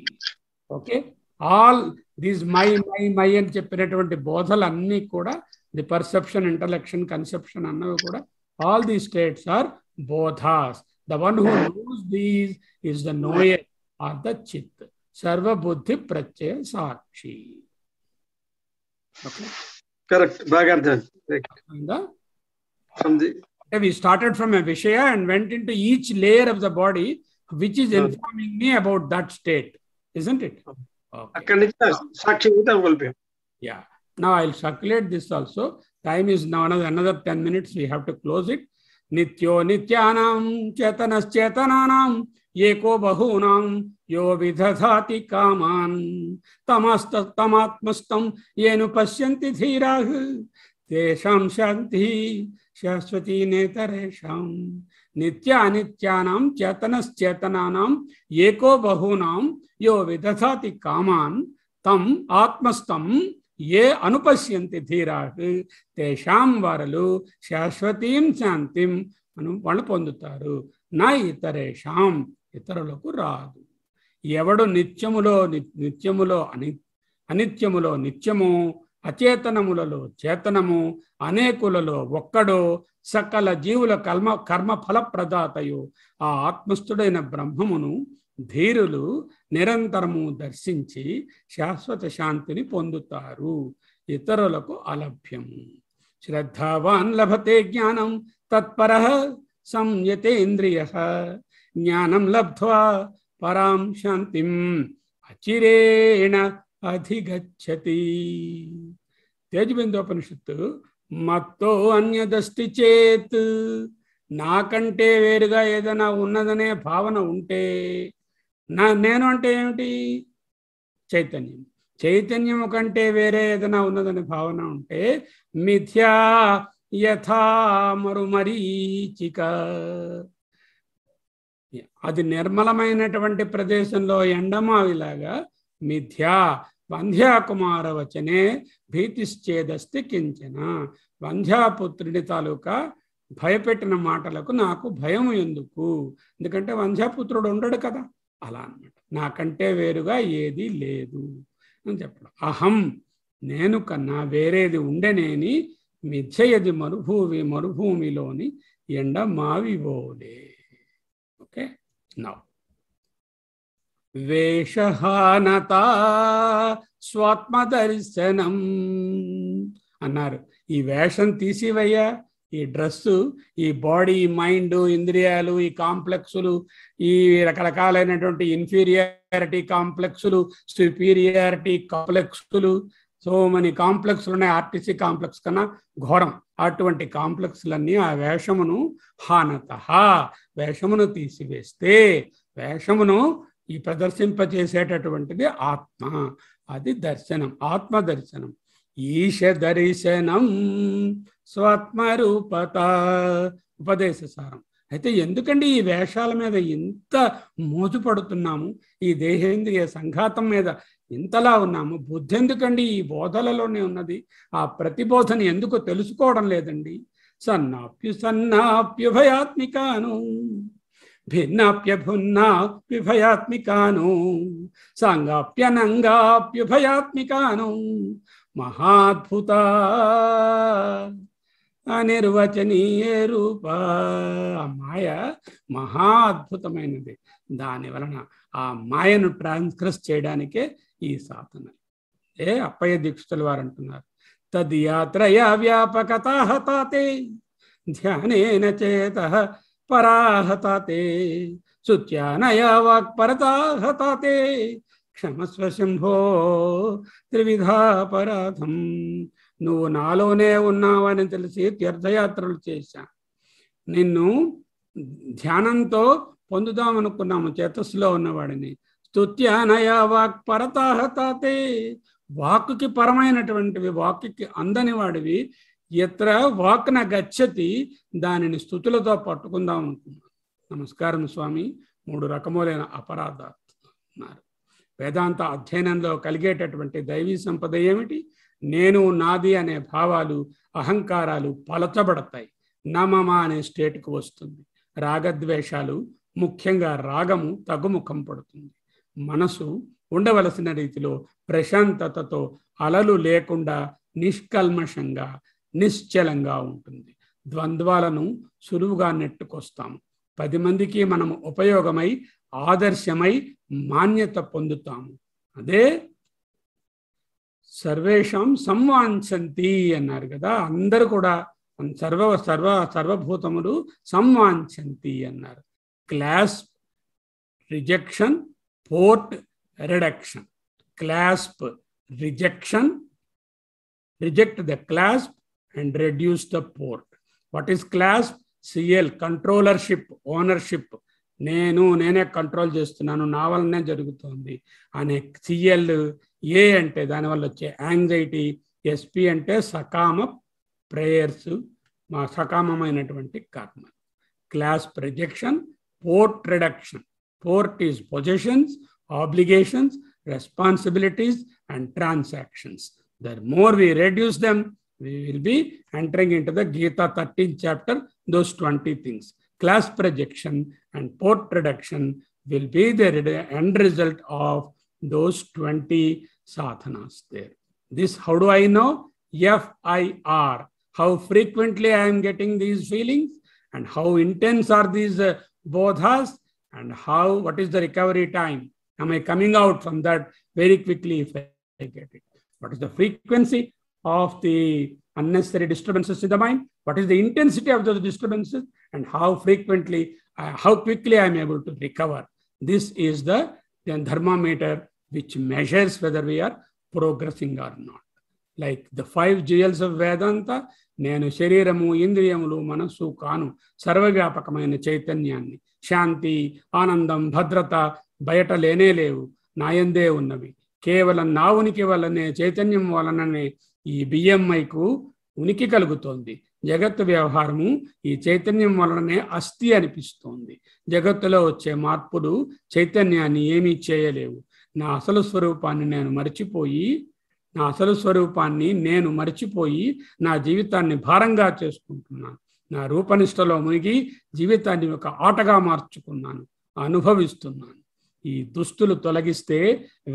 Okay. All these my అని చెప్పినటువంటి బోధలు అన్నీ కూడా, the perception, intellection, conception అన్నవి కూడా, all the states are bodhas. The one who knows these is the knower or the chit. సర్వబుద్ధి ప్రత్యయ సాక్షి. Correct, బాగా అర్థం. We started from a Vishaya and went into each layer of the body. which is informing me about that state, isn't it? Okay. అక్కడి నుంచి సాక్షిగా కోల్పోయాం. Yeah. Now I'll circulate this also. Time is now another 10 minutes. We have to close it. Nityo nityanam chetanas-chetananam eko bahunam yo vidhati kaman tamatmastam yenu pashyanti dhirah tesham shanti shashwati netaresham. Nityanityanam chetanas-chetananam eko bahunam yo vidhati kaman tam atmastam ఏ అనుపశ్యంతి ధీరాహ్ తేషాం వారలు శాశ్వతీం శాంతిం వాళ్ళు పొందుతారు. నా ఇతరేషాం ఇతరులకు రాదు. ఎవడు నిత్యములో అనిత్యములో నిత్యము, అచేతనములలో చేతనము, అనేకులలో ఒక్కడో, సకల జీవుల కర్మ ఫలప్రదాతయు ఆ ఆత్మస్థుడైన బ్రహ్మమును ధీరులు నిరంతరము దర్శించి శాశ్వత శాంతిని పొందుతారు. ఇతరులకు అలభ్యము. శ్రద్ధావాన్ లభతే జ్ఞానం తత్పరః సంయతేంద్రియః జ్ఞానం లబ్ధ్వా పరాం శాంతిం అచిరేణ అధిగచ్చతి. తేజబిందోపనిషత్తు మత్తో అన్యదస్తి చేత్, నాకంటే వేరుగా ఏదైనా ఉన్నదనే భావన ఉంటే, నేను అంటే ఏమిటి? చైతన్యం. చైతన్యము కంటే వేరే ఏదైనా ఉన్నదనే భావన ఉంటే మిథ్యా యథా మరుమరీచిక, అది నిర్మలమైనటువంటి ప్రదేశంలో ఎండమావిలాగా మిథ్యా. వంధ్యాకుమార వచనే భీతిశ్చేదస్తి కించన. వంధ్యాపుత్రుడి తాలూకా భయపెట్టిన మాటలకు నాకు భయం ఎందుకు? ఎందుకంటే వంధ్యాపుత్రుడు ఉండడు కదా. అలా అన్నమాట. నాకంటే వేరుగా ఏది లేదు అని చెప్పడం. అహం నేను కన్నా వేరేది ఉండనేని మిథ్యయది మరుభూమిలోని ఎండ మావివోలే. ఓకే, నౌ వేషహానత స్వాత్మదర్శనం అన్నారు. ఈ వేషం తీసివయ్యా, ఈ డ్రెస్సు, ఈ బాడీ, మైండ్, ఇంద్రియాలు, ఈ కాంప్లెక్సులు, ఈ రకరకాలైనటువంటి ఇన్ఫీరియారిటీ కాంప్లెక్సులు, సుపీరియారిటీ కాంప్లెక్సులు, సో మనీ కాంప్లెక్స్లు ఉన్నాయి. ఆర్టీసీ కాంప్లెక్స్ కన్నా ఘోరం. అటువంటి కాంప్లెక్స్లన్నీ ఆ వేషమును హానత, వేషమును తీసివేస్తే, వేషమును ఈ ప్రదర్శింపచేసేటటువంటిది ఆత్మ. అది దర్శనం, ఆత్మ దర్శనం. ఈశ దర్శనం స్వాత్మరూపత ఉపదేశ సారం. అయితే ఎందుకండి ఈ వేషాల మీద ఇంత మోజుపడుతున్నాము? ఈ దేహేంద్రియ సంఘాతం మీద ఇంతలా ఉన్నాము? బుద్ధి ఎందుకండి ఈ బోధలలోనే ఉన్నది? ఆ ప్రతిబోధని ఎందుకు తెలుసుకోవడం లేదండి? సన్నాప్యుభయాత్మికాను భిన్నాప్యభున్నాప్యుభయాత్మికాను సాంగాప్యనంగాప్యుభయాత్మికాను మహాద్భుత అనిర్వచనీయ రూప. ఆ మాయ మహా అద్భుతమైనది. దాని వలన ఆ మాయను ట్రాన్స్గ్రెస్ చేయడానికే ఈ సాధన. అప్పయ్య దీక్షితుల వారు అంటున్నారు, తద్యాత్రయా వ్యాపకతా హతాతే ధ్యానేన చేతః పరాహతాతే శుత్యానయా వాక్పరతా హతాతే క్షమస్వ శంభో త్రివిధాపరాధం. నువ్వు నాలోనే ఉన్నావని తెలిసి తీర్థయాత్రలు చేశా. నిన్ను ధ్యానంతో పొందుదామనుకున్నాము, చేతస్సులో ఉన్నవాడిని. స్తుత్యానయా వాక్పరతా హతాతే, వాక్కుకి పరమైనటువంటివి, వాక్కుకి అందని వాడివి. ఎత్ర వాక్న గచ్చతి, దానిని స్తుతులతో పట్టుకుందాం అనుకున్నాను. నమస్కారం స్వామి. 3 రకములైన అపరాధాలు అన్నారు. వేదాంత అధ్యయనంలో కలిగేటటువంటి దైవీ సంపద ఏమిటి? నేను, నాది అనే భావాలు, అహంకారాలు పలచబడతాయి. నమమ అనే స్టేట్కు వస్తుంది. రాగద్వేషాలు, ముఖ్యంగా రాగము తగ్గుముఖం పడుతుంది. మనసు ఉండవలసిన రీతిలో ప్రశాంతతతో, అలలు లేకుండా నిష్కల్మషంగా, నిశ్చలంగా ఉంటుంది. ద్వంద్వాలను సులువుగా నెట్టుకొస్తాము. 10 మందికి మనము ఉపయోగమై, ఆదర్శమై మాన్యత పొందుతాము. అదే సర్వేషాం సంవాంఛంతి అన్నారు కదా. అందరూ కూడా సర్వభూతములు సంవాంఛంతి అన్నారు. Class rejection, port reduction. Clasp, rejection, reject the clasp and reduce the port. What is clasp? CL, controllership, ownership. నేనే కంట్రోల్ చేస్తున్నాను, నా వల్లనే జరుగుతుంది అనే CL. ఏ అంటే దానివల్ల వచ్చే యాంగ్జైటీ. SP అంటే సకామ ప్రేయర్స్, మా సకామమైనటువంటి కర్మ. Clasp, rejection. Port reduction. Port is positions, obligations, responsibilities and transactions. The more we reduce them, we will be entering into the Gita 13th chapter, those 20 things. Clasp rejection and port reduction will be the end result of those 20 sadhanas there. This, how do I know? FIR. How frequently I am getting these feelings and how intense are these bodhas and what is the recovery time? Am I coming out from that very quickly if I get it? What is the frequency of the unnecessary disturbances in the mind? What is the intensity of those disturbances? And how frequently, how quickly I am able to recover? This is the thermometer which measures whether we are progressing or not. Like the 5 jewels of Vedanta, నేను శరీరము, ఇంద్రియములు, మనస్సు కాను, సర్వవ్యాపకమైన చైతన్యాన్ని. శాంతి, ఆనందం, భద్రత బయట లేనే లేవు, నాయందే ఉన్నవి. కేవలం నా ఉనికి వల్లనే, చైతన్యం వలననే ఈ బిఎంఐకు ఉనికి కలుగుతోంది. జగత్తు వ్యవహారము ఈ చైతన్యం వలననే అస్థి అనిపిస్తోంది. జగత్తులో వచ్చే మార్పులు చైతన్యాన్ని ఏమీ చేయలేవు. నా అసలు స్వరూపాన్ని నేను మరిచిపోయి నా జీవితాన్ని భారంగా చేసుకుంటున్నాను. నా రూపనిష్టలో మునిగి జీవితాన్ని ఒక ఆటగా మార్చుకున్నాను, అనుభవిస్తున్నాను. ఈ దుస్తులు తొలగిస్తే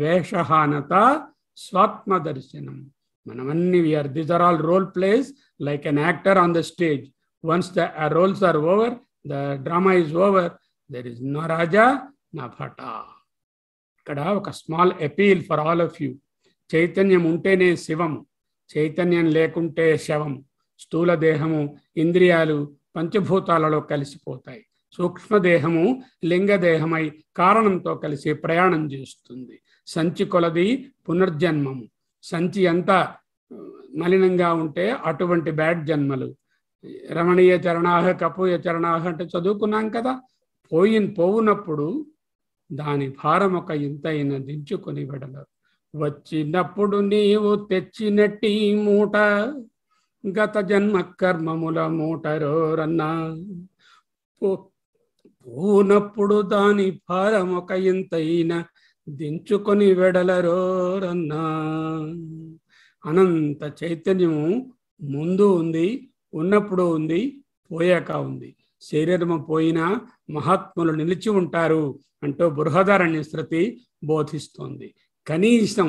వేషహానత, స్వాత్మ దర్శనం. మనమన్నీ these are all role plays like an actor on the stage. Once the roles are over, the drama is over, there is no Raja, no Bhata. ఇక్కడ ఒక small appeal for all of you. చైతన్యం ఉంటేనే శివము, చైతన్యం లేకుంటే శవము. స్థూల దేహము, ఇంద్రియాలు పంచభూతాలలో కలిసిపోతాయి. సూక్ష్మదేహము లింగదేహమై కారణంతో కలిసి ప్రయాణం చేస్తుంది. సంచి కొలది పునర్జన్మము. సంచి అంతా మలినంగా ఉంటే అటువంటి బ్యాడ్ జన్మలు. రమణీయ చరణాహ, కపూయ చరణాహ అంటే చదువుకున్నాం కదా. పోవునప్పుడు దాని భారం ఒక ఇంతైన దించుకొని వెడలరు. వచ్చినప్పుడు నీవు తెచ్చినట్టి మూట, గత జన్మ కర్మముల మూటరోరన్నా. పోనప్పుడు దాని భారం ఒక ఇంతైన దించుకొని వెడలరోరన్నా. అనంత చైతన్యము ముందు ఉంది, ఉన్నప్పుడు ఉంది, పోయాక ఉంది. శరీరము పోయినా మహాత్ములు నిలిచి ఉంటారు అంటూ బృహదారణ్య శృతి బోధిస్తోంది. కనీసం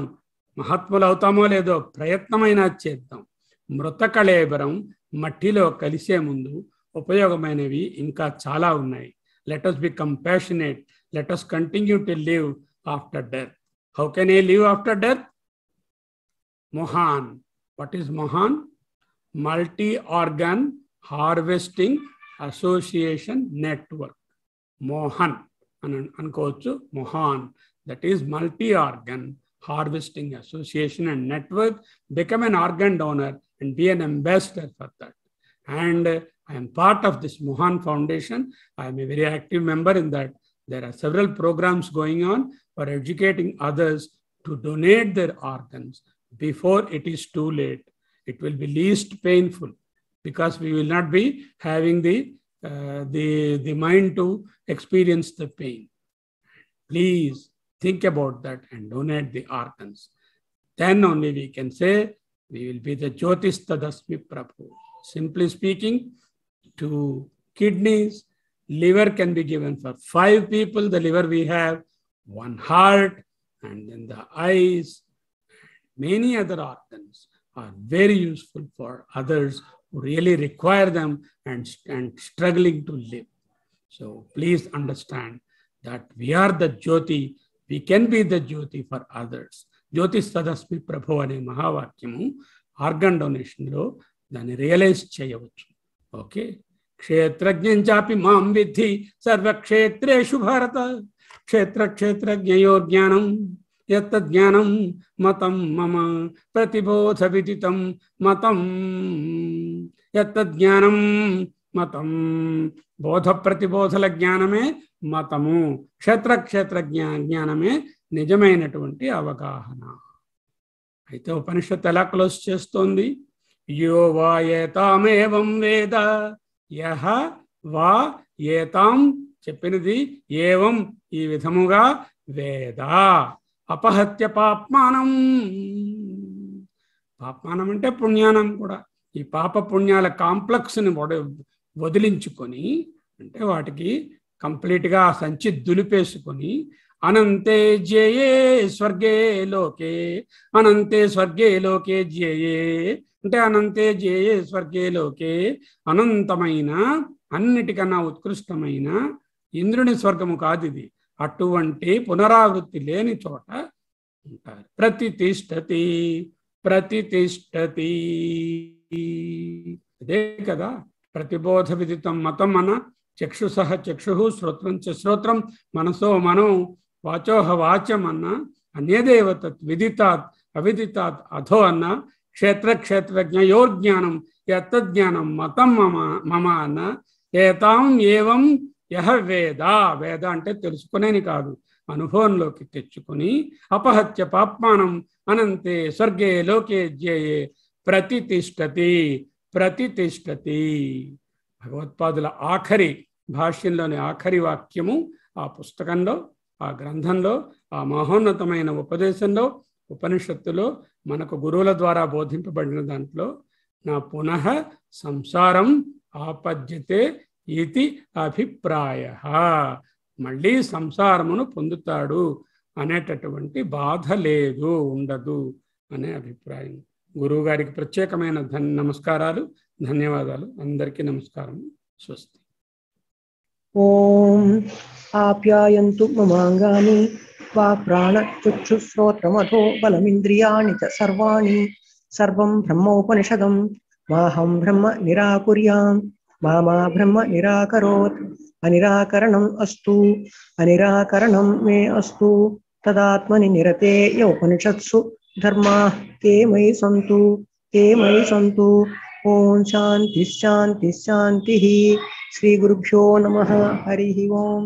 మహాత్ములు అవుతామో లేదో ప్రయత్నమైనా చేద్దాం. మృతకళేబరం మట్టిలో కలిసే ముందు ఉపయోగమైనవి ఇంకా చాలా ఉన్నాయి. Let us be compassionate. Let us continue to live after death. How can I live after death? Mohan. What is Mohan? Multi-organ Harvesting Association Network. Mohan. Ankochu. Mohan. That is multi-organ Harvesting Association and Network. Become an organ donor and be an ambassador for that. And I am part of this Mohan Foundation. I am a very active member in that. There are several programs going on for educating others to donate their organs before it is too late. It will be least painful because we will not be having the mind to experience the pain. Please think about that and donate the organs. Then only we can say we will be the Jyotistadasmi Prabhu. Simply speaking, 2 kidneys, liver can be given for 5 people, the liver we have, 1 heart, and then the eyes. Many other organs are very useful for others who really require them and struggling to live. So please understand that we are the Jyoti. We can be the Jyoti for others. Jyotistadasmi Prabhu ane Mahavakyamu organ donation lo dani realize cheyavachu. Okay. క్షేత్రజ్ఞం చాపి మాం విద్ధి సర్వక్షేత్రేషు భారత. క్షేత్రజ్ఞయోర్జ్ఞానం యత్తజ్ఞానం మతం మమ ప్రతిబోధ విదితం మతం యత్తజ్ఞానం మతం. బోధ ప్రతిబోధల జ్ఞానమే మతము, క్షేత్ర జ్ఞానమే నిజమైనటువంటి అవగాహన. అయితే ఉపనిషత్తు ఎలా క్లోజ్ చేస్తోంది? యో వా ఏతామేవం వేద యహ వా ఏతాం చెప్పినది ఏవం ఈ విధముగా వేద అపహత్య పాప్మానం. పాప్మానం అంటే పుణ్యానం కూడా. ఈ పాప పుణ్యాల కాంప్లెక్స్ని వదిలించుకొని, అంటే వాటికి కంప్లీట్గా ఆ సంచి దులిపేసుకొని, అనంతే జ్యేయే స్వర్గే లోకే, అనంతే స్వర్గే లోకే జ్యేయే అంటే అనంతే జ్యేయే స్వర్గే లోకే, అనంతమైన అన్నిటికన్నా ఉత్కృష్టమైన ఇంద్రుని స్వర్గము కాదు ఇది. అటువంటి పునరావృత్తి లేని చోట ఉంటారు. ప్రతితిష్టతి ప్రతితిష్టతి. అదే కదా ప్రతిబోధ విదితం మతం అన్న. చక్షుసహ చక్షు, శ్రోత్రం చ శ్రోత్రం, మనసో మనం, వాచోహ వాచం అన్న. అన్యదేవ తత్ విదితాత్ అవిదితాత్ అధో అన్న. క్షేత్రజ్ఞయోర్జ్ఞానం యత్తజ్ఞానం మతం మమ అన్న. ఏతాం ఏవం యహ వేద. వేద అంటే తెలుసుకునేని కాదు, అనుభవంలోకి తెచ్చుకొని, అపహత్య పాప్మానం అనంతే స్వర్గే లోకే జ్యేయే ప్రతితిష్టతి ప్రతితిష్టతి. భగవత్పాదుల ఆఖరి భాష్యంలోని ఆఖరి వాక్యము ఆ పుస్తకంలో, ఆ గ్రంథంలో, ఆ మహోన్నతమైన ఉపదేశంలో, ఉపనిషత్తులో మనకు గురువుల ద్వారా బోధింపబడిన దాంట్లో, నా పునః సంసారం ఆపద్యతే ఇది అభిప్రాయః. మళ్ళీ సంసారమును పొందుతాడు అనేటటువంటి బాధ లేదు, ఉండదు అనే అభిప్రాయం. గురువు గారికి ప్రత్యేకమైన నమస్కారాలు, ధన్యవాదాలు. అందరికీ నమస్కారం. స్వస్తి. ఓం ఆప్యాయంతు మమాంగాని వాక్ప్రాణచక్షుశ్రోత్రమథో బలమింద్రియాణి చ సర్వాణి. సర్వం బ్రహ్మోపనిషదం. మాహం బ్రహ్మ నిరాకుర్యాం మా బ్రహ్మ నిరాకరోత్. అనిరాకరణం అస్తు అనిరాకరణం మే అస్తు. తదాత్మని నిరతే ఉపనిషత్సు ధర్మా తే మయి సంతు తే మయి సంతు. ఓం శాంతి శాంతి శాంతి. శ్రీ గురుభ్యో నమః. హరి ఓం.